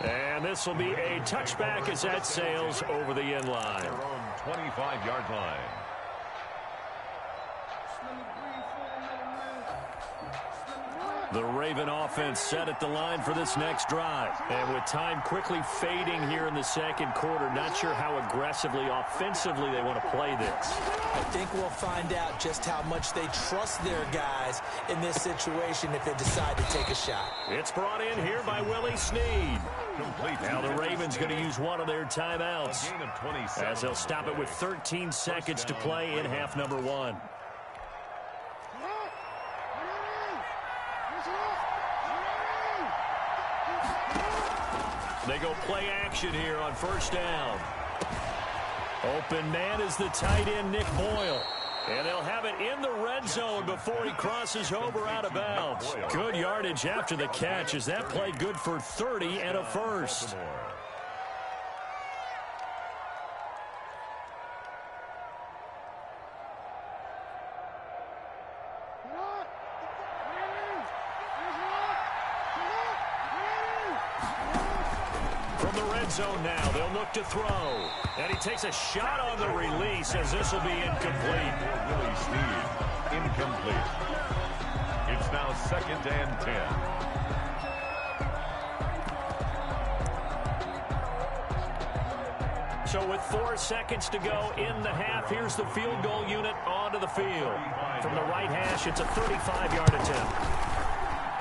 And this will be a touchback as that sails over the end line. Their own 25-yard line. The Raven offense set at the line for this next drive. And with time quickly fading here in the second quarter, not sure how aggressively, offensively they want to play this. I think we'll find out just how much they trust their guys in this situation if they decide to take a shot. It's brought in here by Willie Snead. Now the Ravens going to use one of their timeouts as they'll stop it with 13 seconds to play in half number 1. They go play action here on first down. Open man is the tight end, Nick Boyle. And they'll have it in the red zone before he crosses over out of bounds. Good yardage after the catch as that play good for 30 and a first. Zone now. They'll look to throw. And he takes a shot on the release as this will be incomplete. Willie Snead, incomplete. It's now 2nd and 10. So with 4 seconds to go in the half, here's the field goal unit onto the field. From the right hash, it's a 35-yard attempt.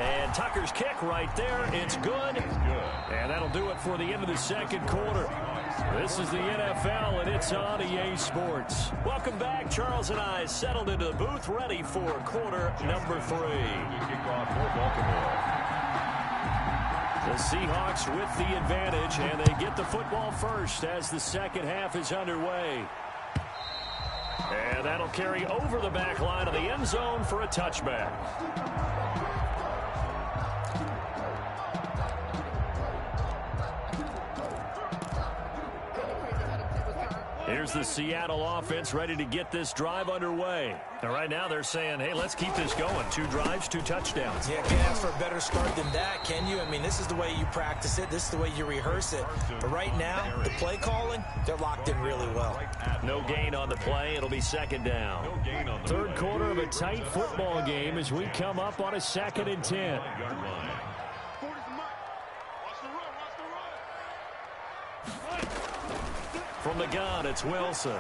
And Tucker's kick right there. It's good. And that'll do it for the end of the second quarter. This is the NFL, and it's on EA Sports. Welcome back. Charles and I settled into the booth, ready for quarter number 3. Kickoff for Baltimore. The Seahawks with the advantage, and they get the football first as the second half is underway. And that'll carry over the back line of the end zone for a touchback. is the Seattle offense ready to get this drive underway. And right now they're saying, hey, let's keep this going. 2 drives, 2 touchdowns. Yeah, can't ask for a better start than that, can you? I mean, this is the way you practice it. This is the way you rehearse it. But right now, the play calling, they're locked in really well. No gain on the play. It'll be second down. Third quarter of a tight football game as we come up on a 2nd and 10. From the gun, it's Wilson.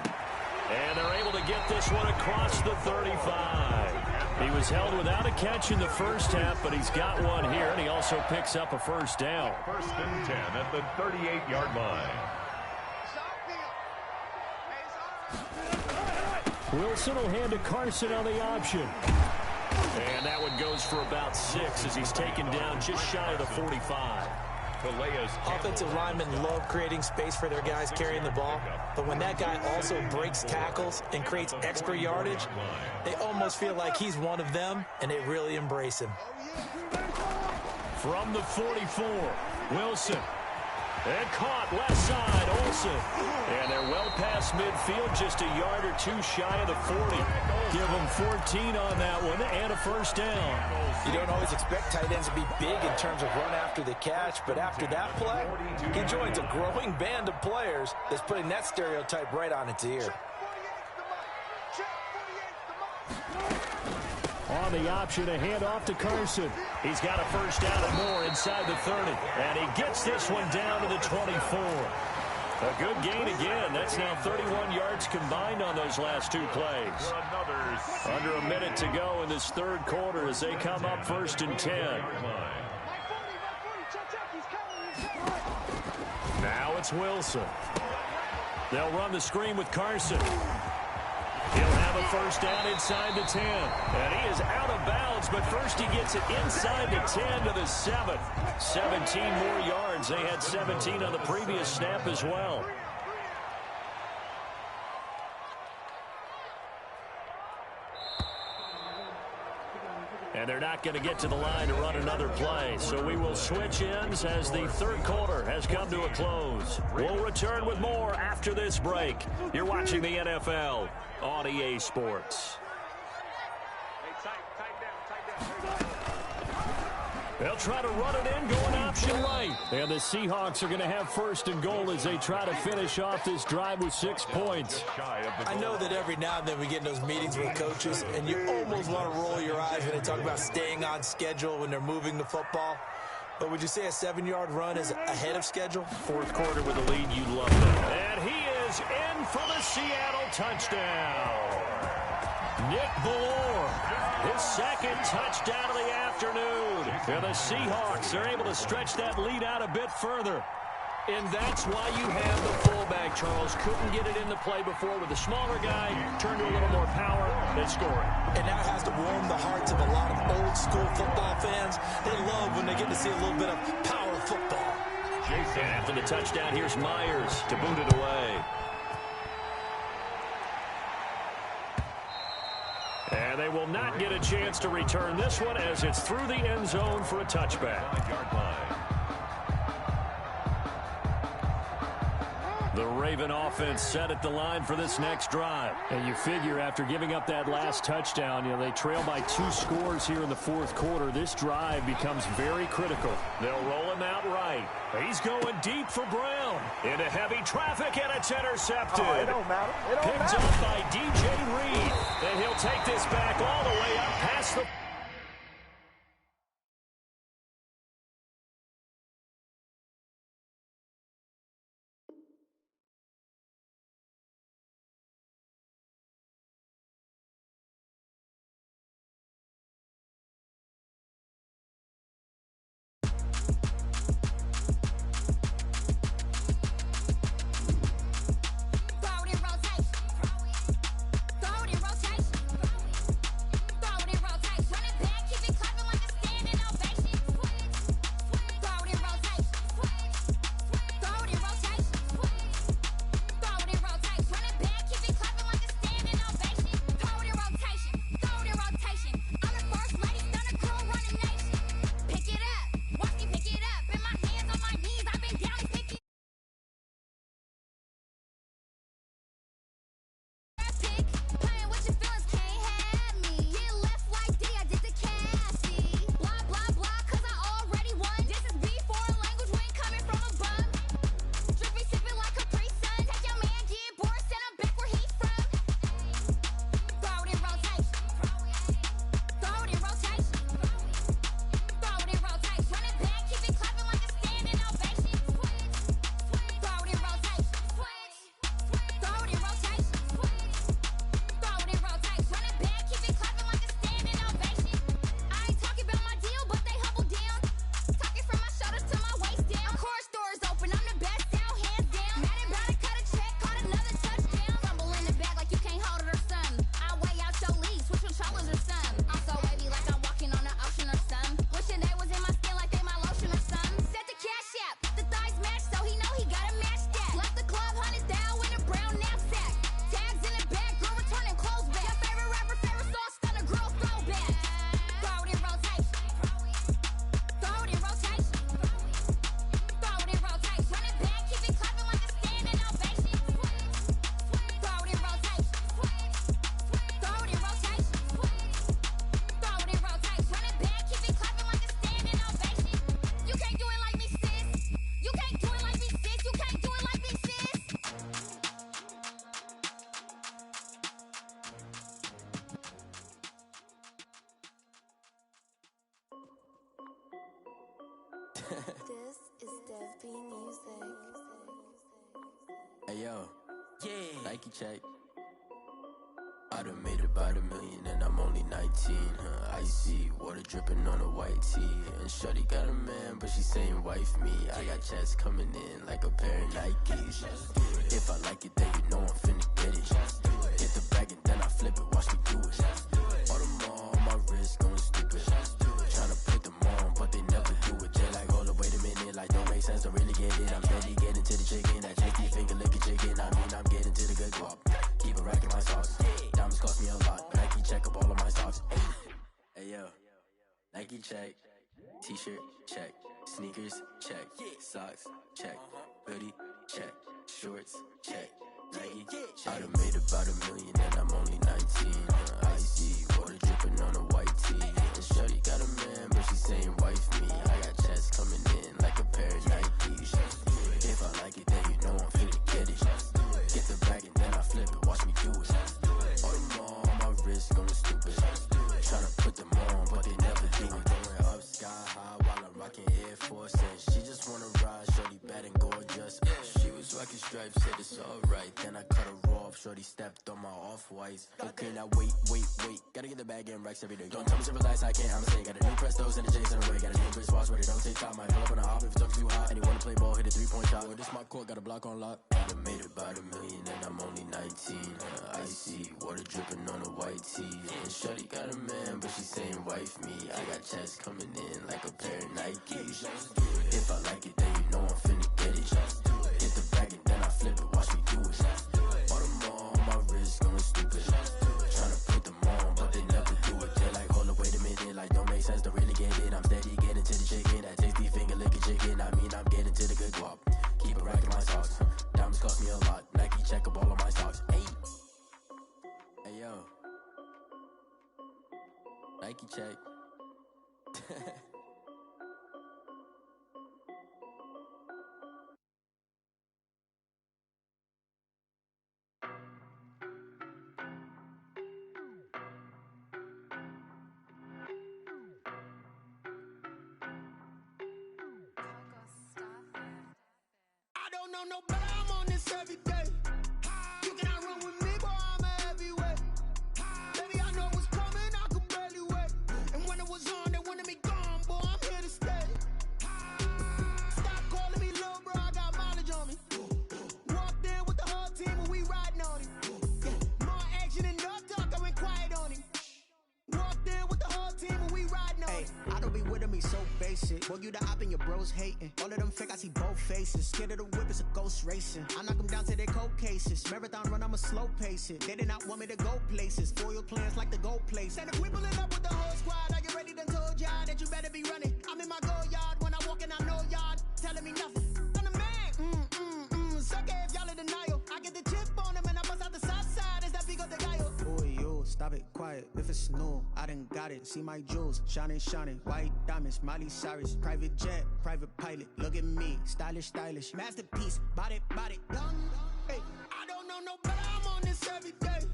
And they're able to get this one across the 35. He was held without a catch in the first half, but he's got one here, and he also picks up a first down. 1st and 10 at the 38-yard line. Wilson will hand to Carson on the option. And that one goes for about 6 as he's taken down just shy of the 45. Offensive linemen love creating space for their guys carrying the ball, but when that guy also breaks tackles and creates extra yardage, they almost feel like he's one of them, and they really embrace him. From the 44, Wilson. And caught left side, Olsen. And they're well past midfield, just a yard or 2 shy of the 40. Give them 14 on that one and a first down. You don't always expect tight ends to be big in terms of run after the catch, but after that play, he joins a growing band of players that's putting that stereotype right on its ear. On the option, a handoff to Carson. He's got a first down and more inside the 30. And he gets this one down to the 24. A good gain again. That's now 31 yards combined on those last 2 plays. Under a minute to go in this third quarter as they come up 1st and 10. Now it's Wilson. They'll run the screen with Carson. He'll have a first down inside the 10. And he is out of bounds, but first he gets it inside the 10 to the 7. 17 more yards. They had 17 on the previous snap as well. And they're not going to get to the line to run another play. So we will switch ends as the third quarter has come to a close. We'll return with more after this break. You're watching the NFL on EA Sports. They'll try to run it in, going option right. And the Seahawks are going to have 1st and goal as they try to finish off this drive with 6 points. I know that every now and then we get in those meetings with coaches, and you almost want to roll your eyes when they talk about staying on schedule when they're moving the football. But would you say a 7-yard run is ahead of schedule? Fourth quarter with a lead, you love that. And he is in for the Seattle touchdown. Nick Bellore, his 2nd touchdown of the afternoon. And the Seahawks are able to stretch that lead out a bit further. And that's why you have the fullback, Charles. Couldn't get it into play before with a smaller guy. Turned to a little more power and scoring. And that has to warm the hearts of a lot of old-school football fans. They love when they get to see a little bit of power football. And after the touchdown, here's Myers to boot it away. And they will not get a chance to return this one as it's through the end zone for a touchback. The Raven offense set at the line for this next drive. And you figure after giving up that last touchdown, they trail by 2 scores here in the fourth quarter. This drive becomes very critical. They'll roll him out right. He's going deep for Brown. Into heavy traffic, and it's intercepted. Oh, it don't matter. Picked up by DJ Reed. And he'll take this back all the way up past the... This is Dev B Music. Hey yo, yeah. Nike check. I done made about $1 million and I'm only 19. Icy water dripping on a white tee. And shorty got a man, but she saying wife me. I got checks coming in like a pair of Nikes. If I like it, then you know I'm finna get it. Get the bag and then I flip it, watch me do it. All them on my wrist going stupid. Tryna put them on, but they never do it. They like, hold up, wait a minute, like don't make sense, don't really get it. I'm steady getting to the chicken, that checky finger licking chicken. I mean, I'm getting to the good guap. Keep a rack in my socks. Diamonds cost me a lot. Nike check up all of my socks. Hey yo, Nike check. T-shirt check. Sneakers check. Socks check. Hoodie check. Shorts check. Nike check. I done made about $1 million and I'm only 19. Icy water dripping on a white tee. And shorty got a man, but she saying wife me. I got checks coming in like a pair of Nikes. If I like it, then you know I'm finna get it. Get the bag and then I flip it, watch me do it. All them on my wrist going stupid. Tryna put them on, but they never do it. Going up sky high while I'm rocking Air Force. And she just wanna ride, shorty bad and gorgeous. She was rocking stripes, said it's alright. Then I cut her off, shorty stepped on my off-whites. Okay, now wait. Gotta get the bag and racks every day. Don't tell me to relax, I can't, I'm saying. Got a new Prestos and a Jason away. Got a new wristwatch where they don't take time. Might pull up on a hop if it's up too hot. And you wanna play ball, hit a 3-point shot. Well, this my court, got a block on lock. I done made about $1 million and I'm only 19. Icy water dripping on a white tee. And shorty got a man, but she saying wife me. I got checks coming in like a pair of Nikes. If I like it, then you know I'm finna get it. Get the bag and then I flip it, watch me do it. All them on my wrist going stupid. Tryna put them on, but they never do it. They're like, hold up, wait a minute, like don't make sense, don't really get it. I'm steady getting to the chicken, that tasty finger licking chicken. I mean, I'm getting to the good guap. Keep a rack in my socks. Diamonds cost me a lot. Nike check up all of my socks. Hey yo, Nike check. I don't know no better, I'm on this every day. You cannot run with me, boy, I'm a heavyweight. Baby, I know what's coming, I could barely wait. And when it was on, they wanted me gone, boy, I'm here to stay. Stop calling me little bro, I got mileage on me. Walked in with the whole team and we riding on him. More action and no talk, I went quiet on him. Walked in with the whole team and we riding on him. I don't be with me so basic. Boy, you the op and your bros hating. All of them fake, I see both faces. Scared of the whip, it's a ghost racing. I knock them down to their cold cases. Marathon run, I'ma slow pace it. They did not want me to go places. Foil plans like the gold place. And if we pulling up with the whole squad, I get ready done told y'all that you better be running. I'm in my go yard. When I walk in, I know y'all telling me nothing. I'm the man. Suck it if y'all in denial. I get the chip on them and I bust out the south side. Is that Pico de Gallo? Boy, yo, stop it, quiet. If it's new, I done got it. See my jewels, shining. White diamonds, Miley Cyrus. Private jet, private pilot. Look at me, stylish. Masterpiece, body, done. Hey, I don't know no better, I'm on this every day.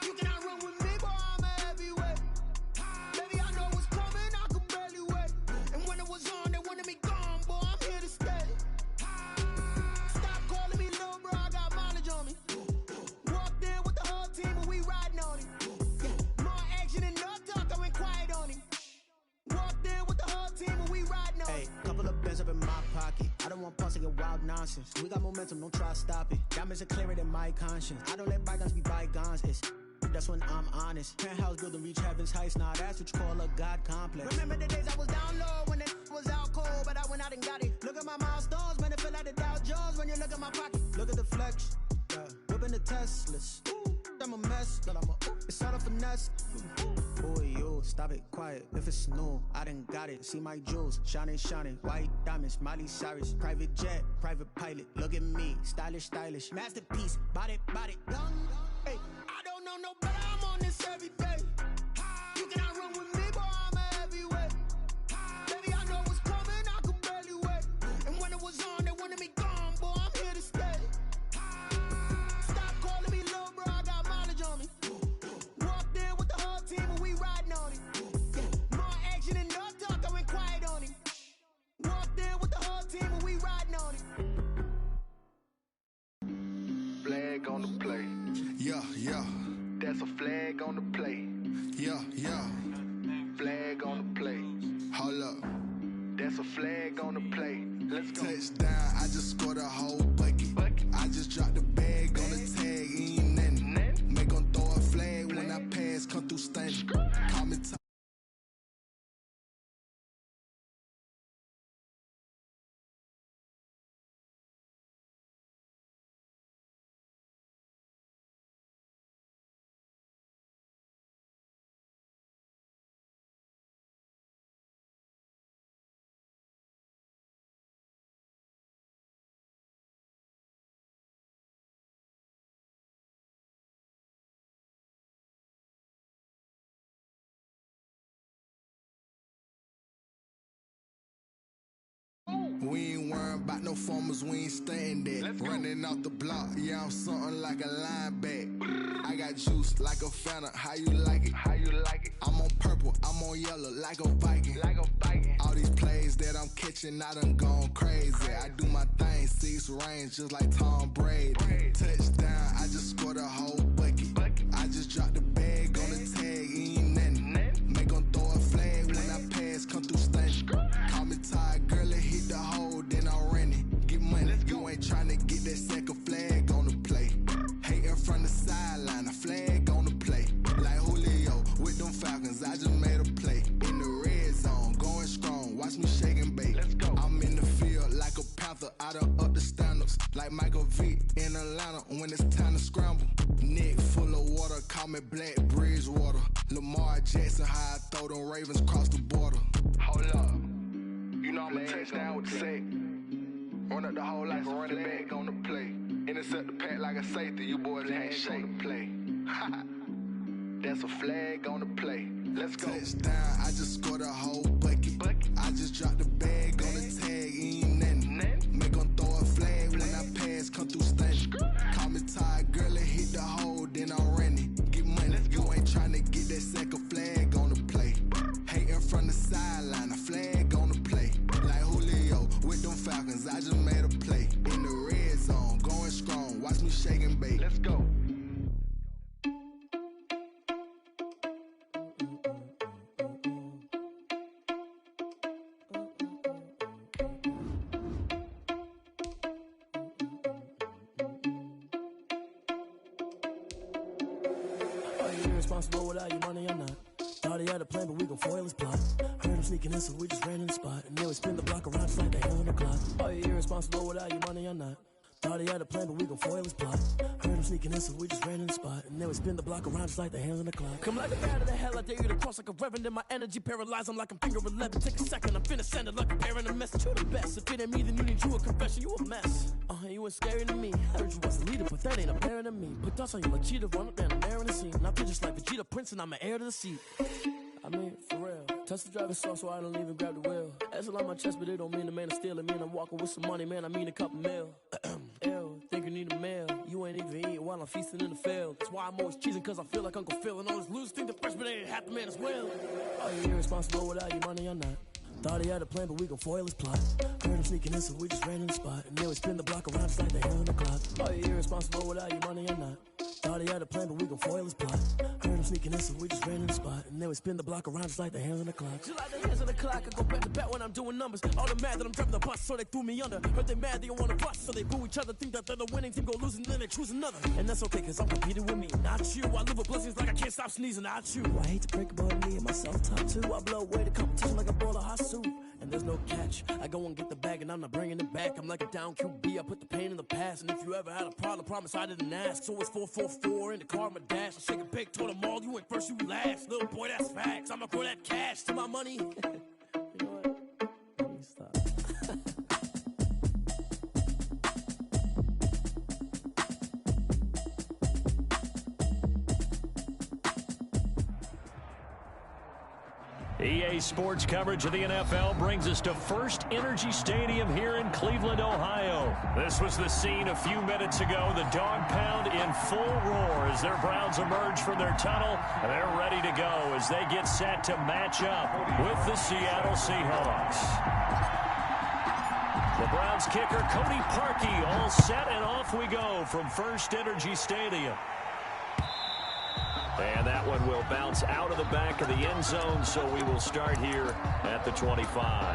You cannot run with me, boy, I'm a heavyweight. Baby, I know what's coming, I could barely wait. And when it was on, they wanted me gone, boy, I'm here to stay. Stop calling me little bro, I got mileage on me. Walked in with the whole team and we riding on him. More action and no talk, I went quiet on him. Walked in with the whole team and we riding on him. hey, couple of bins up in my pocket. I don't want pulse to get wild nonsense. We got momentum, don't try to stop it. Diamonds are clearer than my conscience. I don't let bygones be bygones. That's when I'm honest. Penthouse building reach heaven's heights. Nah, that's what you call a God complex. Remember the days I was down low when it was out cold, but I went out and got it. Look at my milestones, man, it feel like the Dow Jones when you look at my pocket. Look at the flex, yeah. Whipping the Teslas. I'm a mess, but it's all a finesse. Boy, yo, stop it, quiet. If it's new, I done got it. See my jewels, shining. White diamonds, Miley Cyrus. Private jet, private pilot. Look at me, stylish. Masterpiece, body, done. Hey, I don't know no better, I'm on this every day. You cannot run with me, boy, I'm a heavyweight. Baby, I know what's coming, I could barely wait. And when it was on, they wanted me gone, boy, I'm here to stay. Stop calling me little bro, I got mileage on me. Walked in with the whole team and we riding on him. More action and no talk, I went quiet on him. Walked That's a flag on the play. Let's go. Touchdown, I just scored a whole bucket. I just dropped the bag on the tag, ain't nothing. Make them throw a flag when I pass, come through stunning. Call me We ain't worrying about no formers, we ain't staying there. Running off the block, yeah, I'm something like a linebacker. I got juice like a Fanta, how you like it? How you like it? I'm on purple, I'm on yellow, like a Viking. Like a Viking. All these plays that I'm catching, I done gone crazy. I do my thing, 6 range, just like Tom Brady. Touchdown, I just scored a whole bucket. I just dropped the bag on the tag, ain't nothing. Make them throw a flag when I pass, come through stunning. Call me tired, girl, it hit the hole, then I ran it. Get money, you ain't tryna get that second flag on the play. Hating from the sideline, a flag on the play. Like Julio with them Falcons, I just made a play. In the red zone, going strong, watch me shake and bake. Let's go. I'm in the field like a panther, I done up the standards. Like Michael Vick in Atlanta when it's time to scramble. Neck full of water, call me Black Bridgewater. Lamar Jackson, how I throw them Ravens across the border. Hold up. You know I'm a touchdown with the sack. Run up the whole life, running back on the play. Intercept the pack like a safety, you boys ain't shake the play. That's a flag on the play. Let's go. Touchdown, I just scored a whole bucket. I just dropped the bag on the tag, ain't nothing. Make them throw a flag when I pass, come through stunning. Call me tired, girl, it hit the hole, then I ran it. Get money, you ain't tryna get that second flag on the play. Hating from the sideline, a flag on the play. Like Julio with them Falcons, I just made a play. In the red zone, going strong, watch me shake and bake. Let's go. Irresponsible without your money or not. Thought he had a plan, but we gon' foil his plot. Heard him sneaking in, so we just ran in the spot. And then we spin the block around just like the hell in the clock. Are you irresponsible without your money or not? Thought he had a plan, but we gon' foil his plot. Heard him sneaking in, so we just ran in the spot. And then we spin the block around just like the hands on the clock. Come like a bat of the hell, I dare you to cross like a reverend. And my energy paralyzed, I'm like I'm finger 11. Take a second, I'm finna send it like a parent a message. You the best, if it ain't me, then you need you a confession. You a mess, you ain't scary to me. Heard you was the leader, but that ain't apparent to me. Put dust on you like cheetah, run up and I'm air in the scene. Now pictures like Vegeta Prince and I'm an heir to the seat. I mean, for real. Touch the driver's soft so I don't even grab the wheel. That's on my chest, but it don't mean the man is stealing. Mean I'm walking with some money, man, I mean a couple mil. Ew, think you need a meal. You ain't even eating while I'm feasting in the field. That's why I'm always cheesing, cause I feel like Uncle Phil. And all this losers think the freshman ain't half the man as well. Are you irresponsible without your money or not? Thought he had a plan, but we gon' foil his plot. Heard him sneaking in, so we just ran in the spot. And then we spin the block around just like the hell in the clock. Are you irresponsible without your money or not? Thought he had a plan, but we gon' foil his plot. Heard him sneaking in, so we just ran in the spot. And then we spin the block around just like the hands on the clock. Just like the hands on the clock, I go back to back when I'm doing numbers. All the mad that I'm driving the bus, so they threw me under. Heard they mad, they don't wanna bust, so they boo each other. Think that they're the winning team, go losing, then they choose another. And that's okay, cause I'm competing with me, not you. I live with blessings like I can't stop sneezing, not you. I hate to break about me and my self-talk too. I blow away the competition like a bowl of hot soup. And there's no catch. I go and get the bag and I'm not bringing it back. I'm like a down QB, I put the pain in the past. And if you ever had a problem, promise I didn't ask. So it's 444 in the car, my dash. I shake a big, told them all, you ain't first, you last. Little boy, that's facts. I'ma throw that cash to my money. You know what? Let me stop. EA Sports coverage of the NFL brings us to First Energy Stadium here in Cleveland, Ohio. This was the scene a few minutes ago. The dog pound in full roar as their Browns emerge from their tunnel. They're ready to go as they get set to match up with the Seattle Seahawks. The Browns kicker, Cody Parkey, all set, and off we go from First Energy Stadium. And that one will bounce out of the back of the end zone, so we will start here at the 25.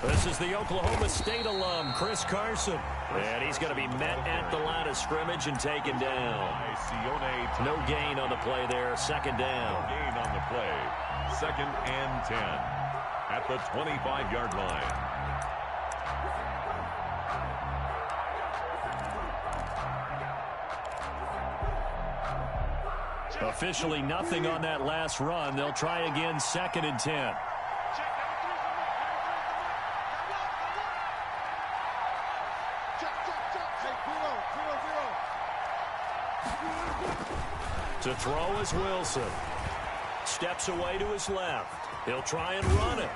This is the Oklahoma State alum, Chris Carson. And he's going to be met at the line of scrimmage and taken down. No gain on the play there. Second down. No gain on the play. 2nd and 10 at the 25-yard line. Officially nothing on that last run. They'll try again, 2nd and 10. To throw is Wilson. Steps away to his left. He'll try and run it.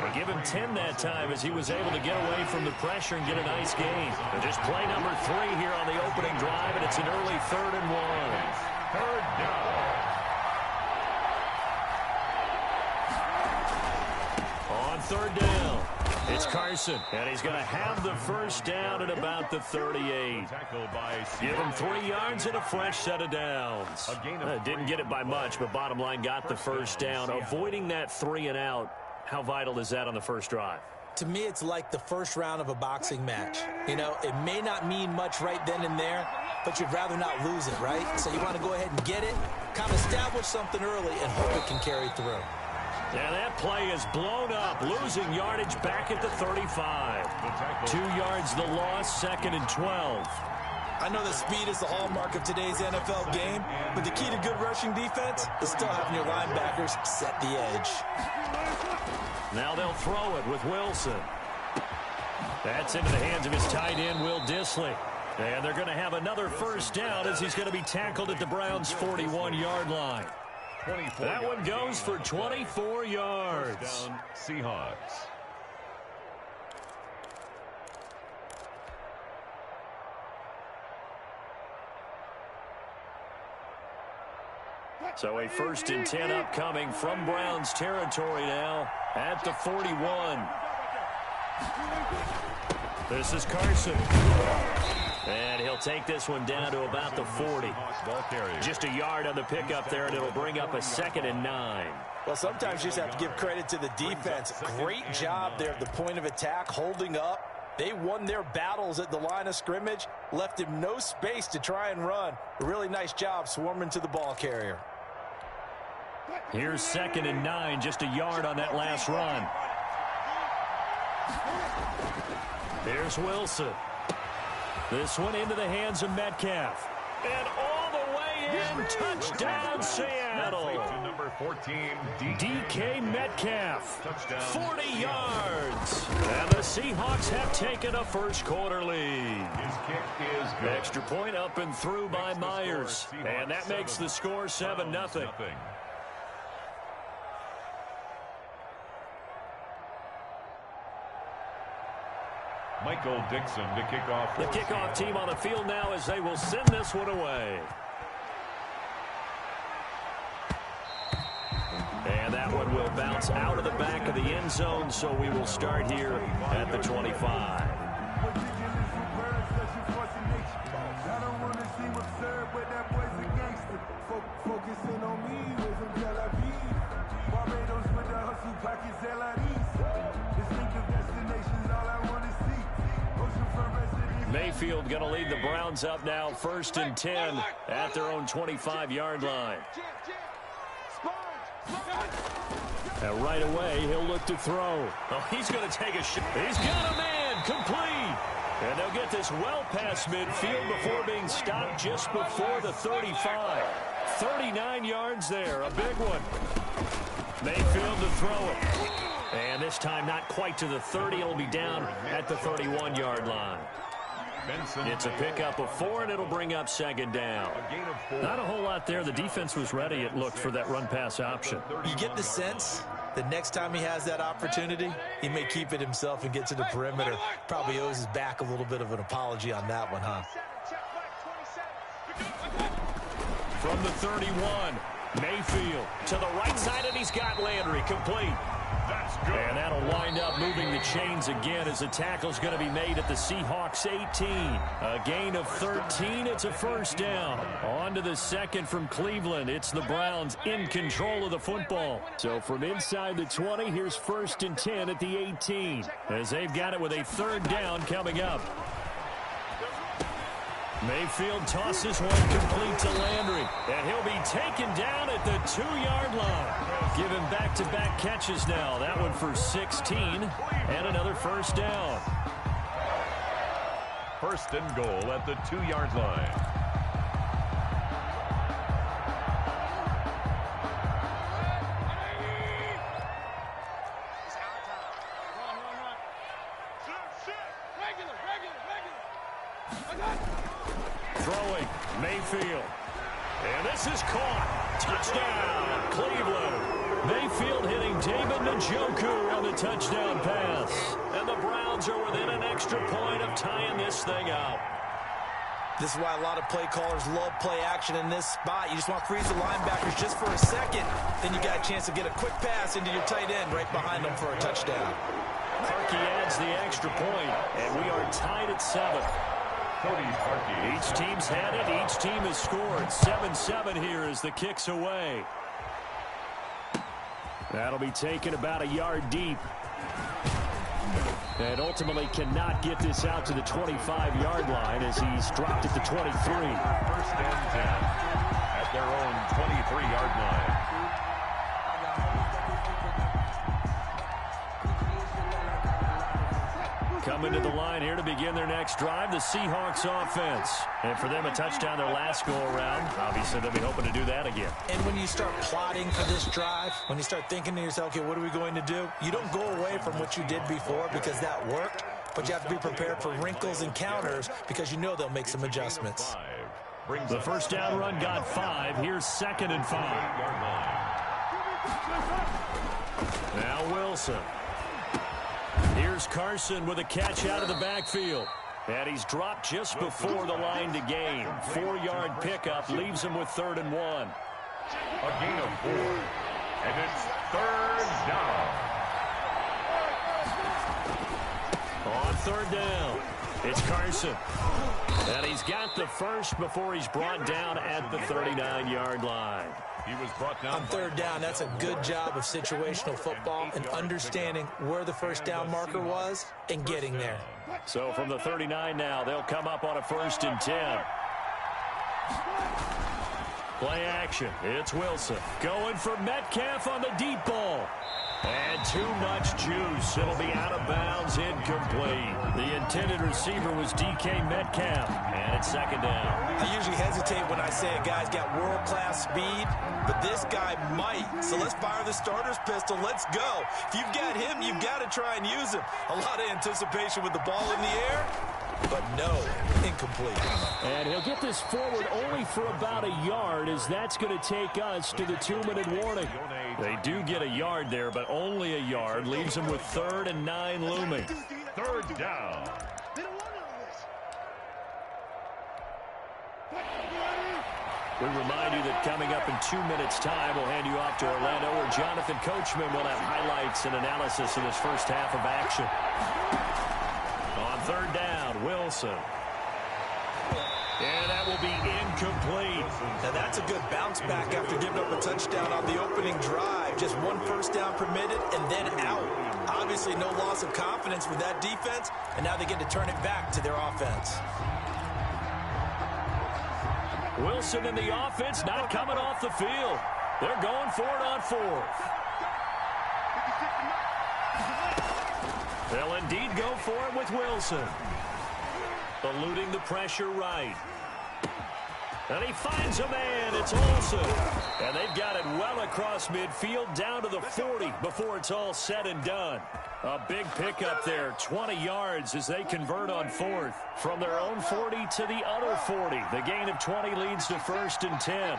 We'll give him 10 that time as he was able to get away from the pressure and get a nice gain. And just play number 3 here on the opening drive, and it's an early 3rd and 1. 3rd down. On 3rd down, it's Carson, and he's going to have the first down at about the 38. Give him 3 yards and a fresh set of downs. Didn't get it by much, but bottom line got the first down. Avoiding that 3 and out, how vital is that on the first drive? To me, it's like the first round of a boxing match. You know, it may not mean much right then and there, but you'd rather not lose it, right? So you want to go ahead and get it, kind of establish something early, and hope it can carry through. Yeah, that play is blown up, losing yardage back at the 35. 2 yards the loss, 2nd and 12. I know that speed is the hallmark of today's NFL game, but the key to good rushing defense is still having your linebackers set the edge. Now they'll throw it with Wilson. That's into the hands of his tight end, Will Dissly. And they're going to have another first down as he's going to be tackled at the Browns' 41-yard line. That one goes for 24 yards. First down, Seahawks. So a 1st and 10 upcoming from Browns territory now at the 41. This is Carson. And he'll take this one down to about the 40. Just a yard on the pickup there, and it'll bring up a 2nd and 9. Well, sometimes you just have to give credit to the defense. Great job there at the point of attack, holding up. They won their battles at the line of scrimmage, left him no space to try and run. A really nice job swarming to the ball carrier. Here's 2nd and 9, just a yard on that last run. There's Wilson. This one into the hands of Metcalf. And all the way in, touchdown Seattle. Number 14, DK Metcalf, 40 yards. And the Seahawks have taken a first-quarter lead. His kick is good. Extra point up and through by Myers. And that makes the score 7-0. Michael Dixon to kick off. The kickoff team on the field now as they will send this one away. And that one will bounce out of the back of the end zone, so we will start here at the 25. Mayfield going to lead the Browns up now, 1st and 10 at their own 25-yard line. And right away, he'll look to throw. Oh, he's going to take a shot. He's got a man, complete. And they'll get this well past midfield before being stopped just before the 35. 39 yards there, a big one. Mayfield to throw it. And this time not quite to the 30. It'll be down at the 31-yard line. It's a pickup of 4, and it'll bring up 2nd down. Not a whole lot there. The defense was ready, it looked, for that run-pass option. You get the sense that next time he has that opportunity, he may keep it himself and get to the perimeter. Probably owes his back a little bit of an apology on that one, huh? From the 31, Mayfield to the right side, and he's got Landry complete. That's And that'll wind up moving the chains again as the tackle's going to be made at the Seahawks 18. A gain of 13. It's a first down. On to the second from Cleveland. It's the Browns in control of the football. So from inside the 20, here's 1st and 10 at the 18. As they've got it with a third down coming up. Mayfield tosses one complete to Landry. And he'll be taken down at the 2-yard line. Give him back-to-back catches now. That one for 16 and another first down. 1st and goal at the 2-yard line. Throwing, Mayfield. And this is caught. Touchdown, Cleveland. Mayfield hitting David Njoku on the touchdown pass. And the Browns are within an extra point of tying this thing up. This is why a lot of play callers love play action in this spot. You just want to freeze the linebackers just for a second. Then you got a chance to get a quick pass into your tight end right behind them for a touchdown. Parkey adds the extra point, and we are tied at 7. Each team's had it. Each team has scored. 7-7 here as the kick's away. That'll be taken about a yard deep. And ultimately cannot get this out to the 25-yard line as he's dropped at the 23. 1st and 10 at their own 23-yard line. Coming to the line here to begin their next drive, the Seahawks offense. And for them, a touchdown their last go-around. Obviously, they'll be hoping to do that again. And when you start plotting for this drive, when you start thinking to yourself, okay, what are we going to do? You don't go away from what you did before because that worked, but you have to be prepared for wrinkles and counters because you know they'll make some adjustments. The first down run got 5. Here's 2nd and 5. Now Wilson. Here's Carson with a catch out of the backfield. And he's dropped just before the line to gain. 4-yard pickup leaves him with 3rd and 1. A gain of 4. And it's 3rd down. On 3rd down, it's Carson. And he's got the first before he's brought down at the 39-yard line. He was brought down on 3rd down. That's a good job of situational football and understanding where the first down marker was and getting there. So from the 39 now, they'll come up on a 1st and 10. Play action. It's Wilson going for Metcalf on the deep ball. And too much juice. It'll be out of bounds, incomplete. The intended receiver was DK Metcalf, and it's 2nd down. I usually hesitate when I say a guy's got world-class speed, but this guy might. So let's fire the starter's pistol. Let's go. If you've got him, you've got to try and use him. A lot of anticipation with the ball in the air, but no, incomplete. And he'll get this forward only for about a yard, as that's going to take us to the 2-minute warning. They do get a yard there, but only a yard. Leaves them with 3rd and 9 looming. 3rd down. We remind you that coming up in 2 minutes' time, we'll hand you off to Orlando, where Jonathan Coachman will have highlights and analysis of this first half of action. On 3rd down, Wilson. And that will be incomplete. Now that's a good bounce back after giving up a touchdown on the opening drive. Just 1 first down permitted and then out. Obviously no loss of confidence with that defense, and now they get to turn it back to their offense. Wilson and the offense not coming off the field. They're going for it on 4th. They'll indeed go for it with Wilson. Eluding the pressure right. And he finds a man. It's Olsen. And they've got it well across midfield down to the 40 before it's all said and done. A big pickup there, 20 yards as they convert on 4th. From their own 40 to the other 40. The gain of 20 leads to 1st and 10.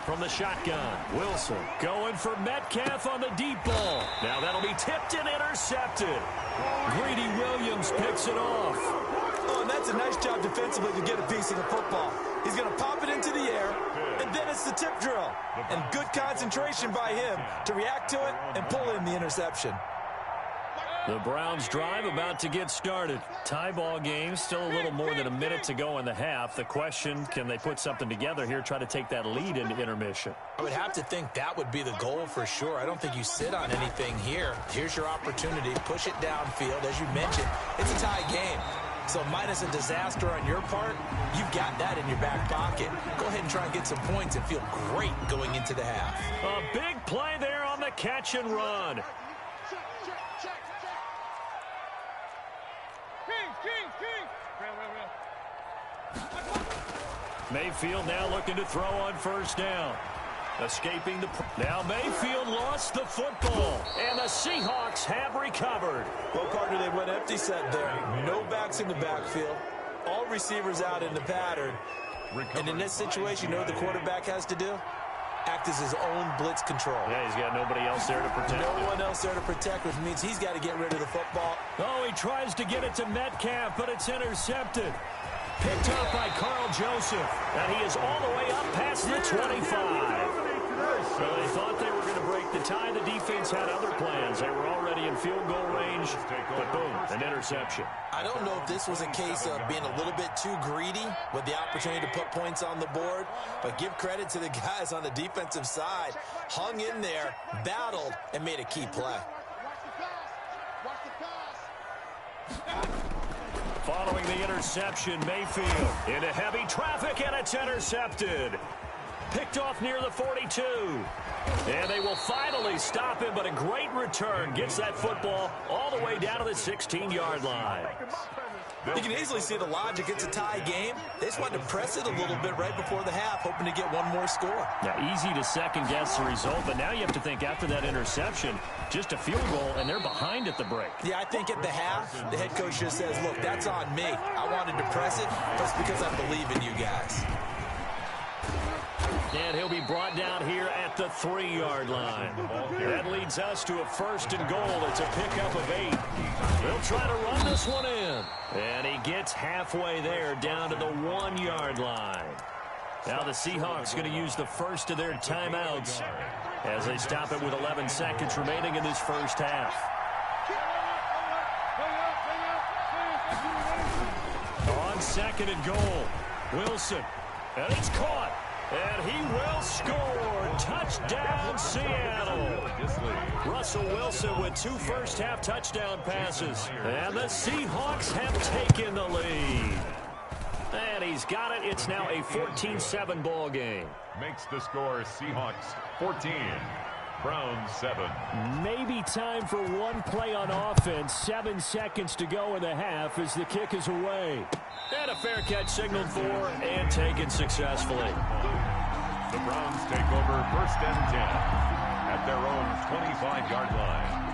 From the shotgun, Wilson going for Metcalf on the deep ball. Now that'll be tipped and intercepted. Greedy Williams picks it off. Oh, and that's a nice job defensively to get a piece of the football. He's going to pop it into the air, It's the tip drill. And good concentration by him to react to it and pull in the interception. The Browns drive about to get started. Tie ball game, still a little more than a minute to go in the half. The question, can they put something together here, try to take that lead into intermission? I would have to think that would be the goal for sure. I don't think you sit on anything here. Here's your opportunity. Push it downfield. As you mentioned, it's a tie game. So minus a disaster on your part, you've got that in your back pocket. Go ahead and try and get some points and feel great going into the half. A big play there on the catch and run. Mayfield now looking to throw on first down. Escaping the... Now Mayfield lost the football, and the Seahawks have recovered. Well, partner, they went empty set there. No backs in the backfield. All receivers out in the pattern. And in this situation, you know what the quarterback has to do? Act as his own blitz control. Yeah, he's got nobody else there to protect him. No one else there to protect, which means he's got to get rid of the football. Oh, he tries to get it to Metcalf, but it's intercepted. Picked up by Carl Joseph, and he is all the way up past the 25. Well, they thought they were going to break the tie. The defense had other plans. They were already in field goal range, but boom, an interception. I don't know if this was a case of being a little bit too greedy with the opportunity to put points on the board, but give credit to the guys on the defensive side. Hung in there, battled, and made a key play. Following the interception, Mayfield into heavy traffic, and it's intercepted. Picked off near the 42. And they will finally stop him, but a great return gets that football all the way down to the 16-yard line. You can easily see the logic. It's a tie game. They just wanted to press it a little bit right before the half, hoping to get one more score. Now, easy to second-guess the result, but now you have to think after that interception, just a field goal, and they're behind at the break. Yeah, I think at the half, the head coach just says, look, that's on me. I wanted to press it, but it's because I believe in you guys. And he'll be brought down here at the 3-yard line. That leads us to a 1st and goal. It's a pickup of 8. They'll try to run this one in. And he gets halfway there down to the 1-yard line. Now the Seahawks going to use the first of their timeouts as they stop it with 11 seconds remaining in this first half. On 2nd and goal, Wilson. And it's caught. And he will score. Touchdown, Seattle. Russell Wilson with 2 first-half touchdown passes. And the Seahawks have taken the lead. And he's got it. It's now a 14-7 ball game. Makes the score Seahawks 14. Browns 7. Maybe time for one play on offense. 7 seconds to go in the half as the kick is away. And a fair catch signaled for and taken successfully. The Browns take over 1st and 10 at their own 25-yard line.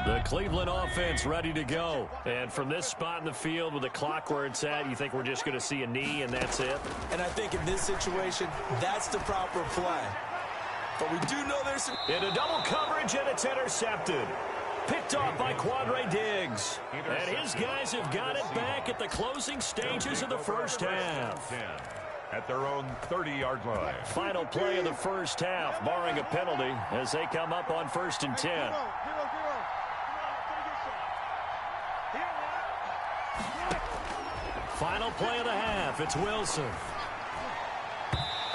The Cleveland offense ready to go. And from this spot in the field with the clock where it's at, you think we're just going to see a knee and that's it? And I think in this situation, that's the proper play. But we do know there's some... Into double coverage, and it's intercepted. Picked off by Quandre Diggs. And his guys have got it back at the closing stages of the first half. At their own 30-yard line. Final play of the first half, barring a penalty, as they come up on 1st and 10. Final play of the half, it's Wilson.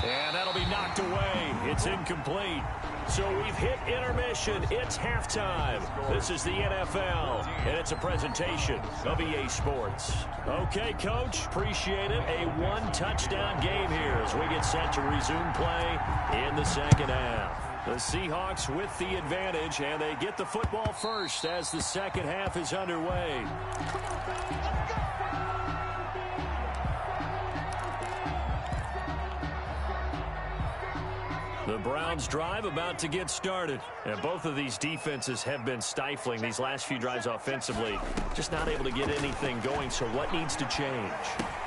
And that'll be knocked away. It's incomplete. So we've hit intermission. It's halftime. This is the NFL, and it's a presentation of EA Sports. Okay, Coach, appreciate it. A 1-touchdown game here as we get set to resume play in the second half. The Seahawks with the advantage, and they get the football first as the second half is underway. The Browns drive about to get started. And both of these defenses have been stifling these last few drives offensively. Just not able to get anything going, so what needs to change?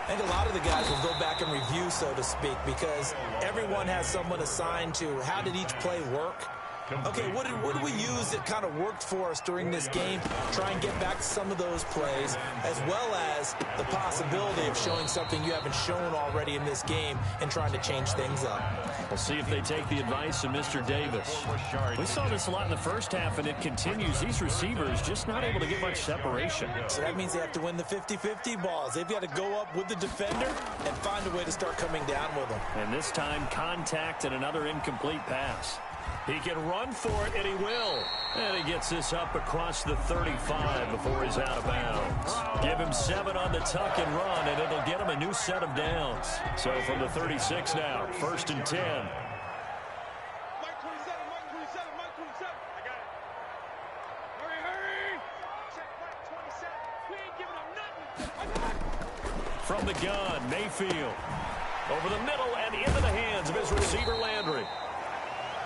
I think a lot of the guys will go back and review, so to speak, because everyone has someone assigned to how did each play work. Okay, what did we use that kind of worked for us during this game? Try and get back to some of those plays, as well as the possibility of showing something you haven't shown already in this game and trying to change things up. We'll see if they take the advice of Mr. Davis. We saw this a lot in the first half, and it continues. These receivers just not able to get much separation. So that means they have to win the 50-50 balls. They've got to go up with the defender and find a way to start coming down with them. And this time, contact and another incomplete pass. He can run for it, and he will. And he gets this up across the 35 before he's out of bounds. Give him 7 on the tuck and run, and it'll get him a new set of downs. So from the 36 now, 1st and 10. From the gun, Mayfield. Over the middle and into the hands of his receiver, Landry.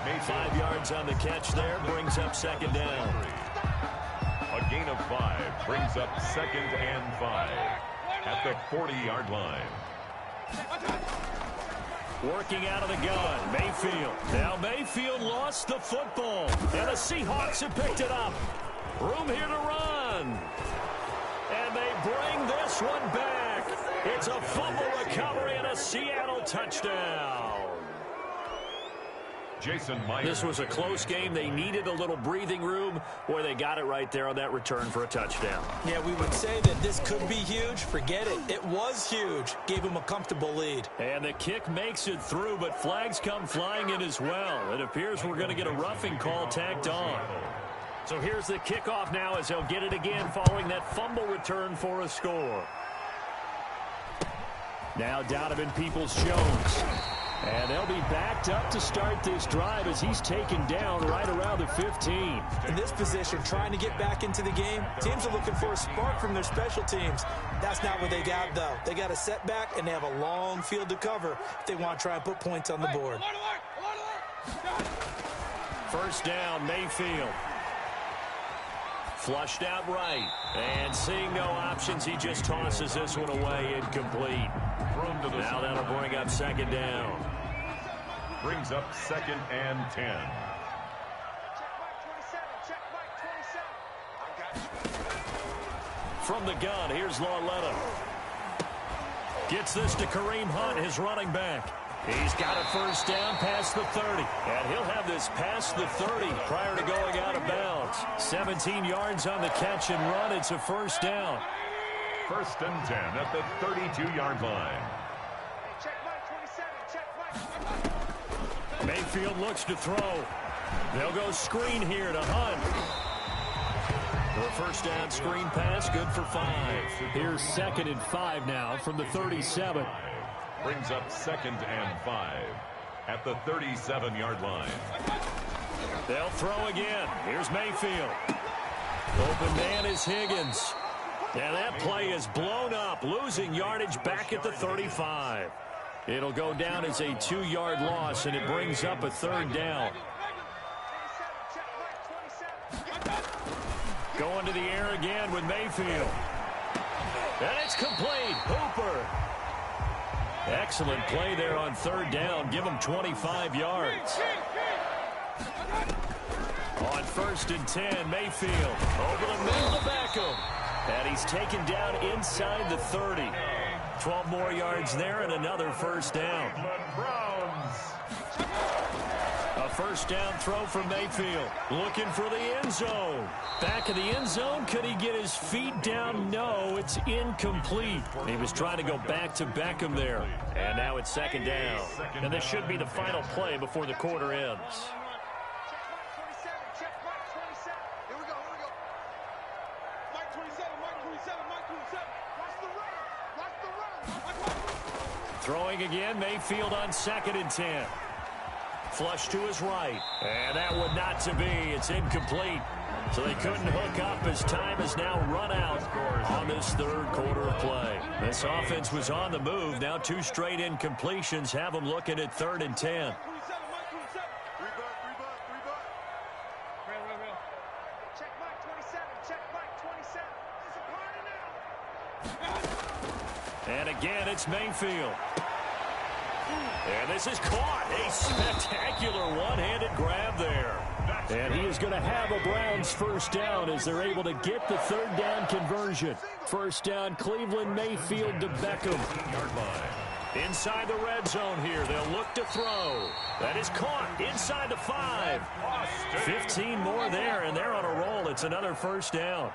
5 yards on the catch there, brings up 2nd down. A gain of 5 brings up 2nd and 5 at the 40-yard line. Working out of the gun, Mayfield. Now Mayfield lost the football, and the Seahawks have picked it up. Room here to run. And they bring this one back. It's a fumble recovery and a Seattle touchdown. Jason Myers. This was a close game. They needed a little breathing room. Boy, they got it right there on that return for a touchdown. Yeah, we would say that this could be huge. Forget it. It was huge. Gave him a comfortable lead. And the kick makes it through, but flags come flying in as well. It appears we're going to get a roughing call tacked on. So here's the kickoff now as they'll get it again following that fumble return for a score. Now Donovan Peoples-Jones. And they'll be backed up to start this drive as he's taken down right around the 15. In this position, trying to get back into the game, teams are looking for a spark from their special teams. That's not what they got, though. They got a setback, and they have a long field to cover if they want to try and put points on the board. 1st down, Mayfield. Flushed out right. And seeing no options, he just tosses this one away, incomplete. Now that'll bring up 2nd down. Brings up 2nd and 10. From the gun, here's Lauletta. Gets this to Kareem Hunt, his running back. He's got a 1st down past the 30. And he'll have this past the 30 prior to going out of bounds. 17 yards on the catch and run. It's a 1st down. 1st and 10 at the 32-yard line. Mayfield looks to throw. They'll go screen here to Hunt. The 1st down screen pass, good for 5. Here's 2nd and 5 now from the 37. Brings up 2nd and 5 at the 37-yard line. They'll throw again. Here's Mayfield. Open man is Higgins. And that play is blown up, losing yardage back at the 35. It'll go down as a 2-yard loss, and it brings up a 3rd down. Going to the air again with Mayfield. And it's complete. Hooper. Excellent play there on 3rd down. Give him 25 yards. On 1st and 10, Mayfield over the middle to Beckham. And he's taken down inside the 30. 12 more yards there and another 1st down. A 1st down throw from Mayfield. Looking for the end zone. Back of the end zone. Could he get his feet down? No, it's incomplete. He was trying to go back to Beckham there. And now it's 2nd down. And this should be the final play before the quarter ends. Throwing again, Mayfield on 2nd and 10. Flush to his right. And that one not to be. It's incomplete. So they couldn't hook up as time has now run out on this 3rd quarter of play. This offense was on the move. Now 2 straight incompletions have them looking at 3rd and 10. And again, it's Mayfield. And this is caught. A spectacular one-handed grab there. And he is going to have a Browns first down as they're able to get the third down conversion. First down, Cleveland, Mayfield to Beckham. Yard line. Inside the red zone here, they'll look to throw. That is caught inside the 5. 15 more there, and they're on a roll. It's another first down.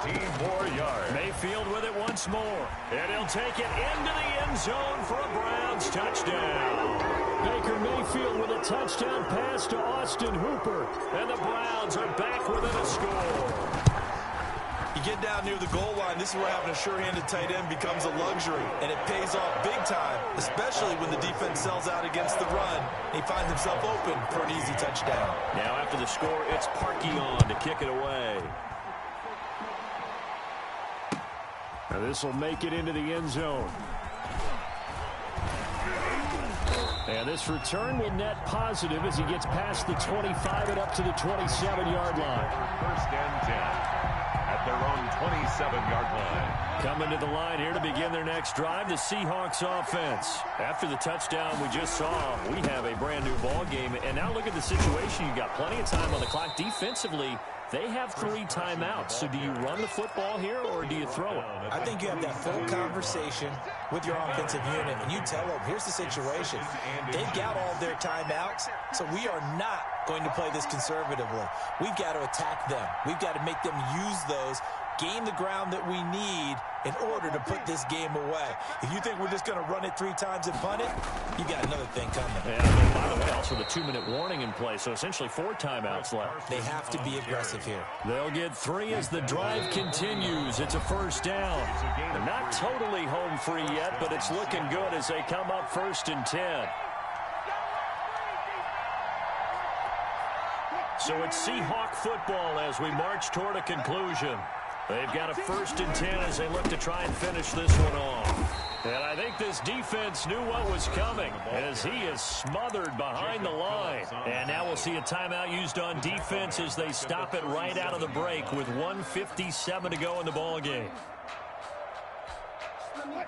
15 more yards. Mayfield with it once more. And he'll take it into the end zone for a Browns touchdown. Baker Mayfield with a touchdown pass to Austin Hooper. And the Browns are back within a score. You get down near the goal line, this is where having a sure-handed tight end becomes a luxury, and it pays off big time, especially when the defense sells out against the run. He finds himself open for an easy touchdown. Now after the score, it's Parkeon to kick it away. Now this will make it into the end zone. And this return will net positive as he gets past the 25 and up to the 27-yard line. First and 10. At their own 27-yard line. Coming to the line here to begin their next drive, the Seahawks offense. After the touchdown we just saw, we have a brand new ball game. And now look at the situation. You got plenty of time on the clock. Defensively, they have 3 timeouts. So do you run the football here or do you throw it? I think you have that full conversation with your offensive unit, and you tell them, here's the situation. They've got all of their timeouts, so we are not going to play this conservatively. We've got to attack them. We've got to make them use those, gain the ground that we need in order to put this game away. If you think we're just going to run it 3 times and punt it, you got another thing coming. Yeah, by the way, also the 2-minute warning in play, so essentially 4 timeouts left. They have to be aggressive here. They'll get 3 as the drive continues. It's a first down. They're not totally home free yet, but it's looking good as they come up 1st and 10. So it's Seahawk football as we march toward a conclusion. They've got a 1st and 10 as they look to try and finish this one off. And I think this defense knew what was coming as he is smothered behind the line. And now we'll see a timeout used on defense as they stop it right out of the break with 1:57 to go in the ball game.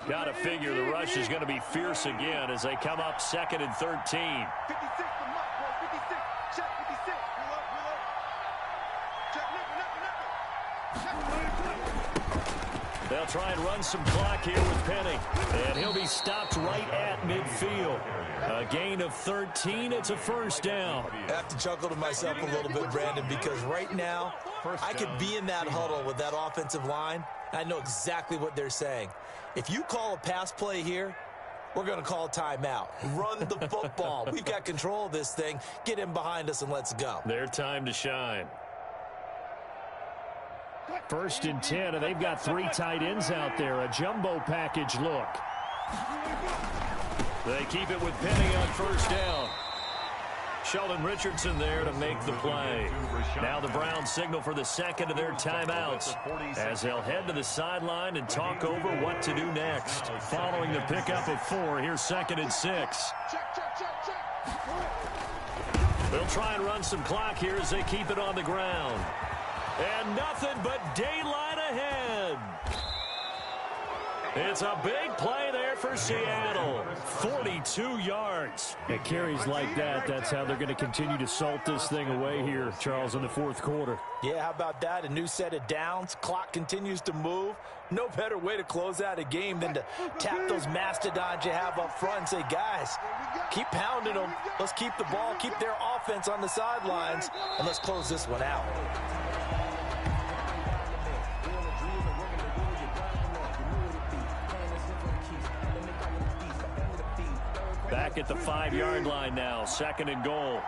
Got to figure the rush is going to be fierce again as they come up 2nd and 13. They'll try and run some clock here with Penny. And he'll be stopped right at midfield. A gain of 13. It's a first down. I have to chuckle to myself a little bit, Brandon, because right now I could be in that huddle with that offensive line. I know exactly what they're saying. If you call a pass play here, we're going to call a timeout. Run the football. We've got control of this thing. Get in behind us and let's go. Their time to shine. 1st and 10, and they've got 3 tight ends out there. A jumbo package look. They keep it with Penny on 1st down. Sheldon Richardson there to make the play. Now the Browns signal for the 2nd of their timeouts as they'll head to the sideline and talk over what to do next. Following the pickup of 4, here's 2nd and 6. They'll try and run some clock here as they keep it on the ground. And nothing but daylight ahead. It's a big play there for Seattle. 42 yards. At carries like that, that's how they're going to continue to salt this thing away here, Charles, in the 4th quarter. Yeah, how about that? A new set of downs. Clock continues to move. No better way to close out a game than to tap those mastodons you have up front and say, guys, keep pounding them. Let's keep the ball, keep their offense on the sidelines, and let's close this one out. Back at the 5-yard line now, 2nd and goal.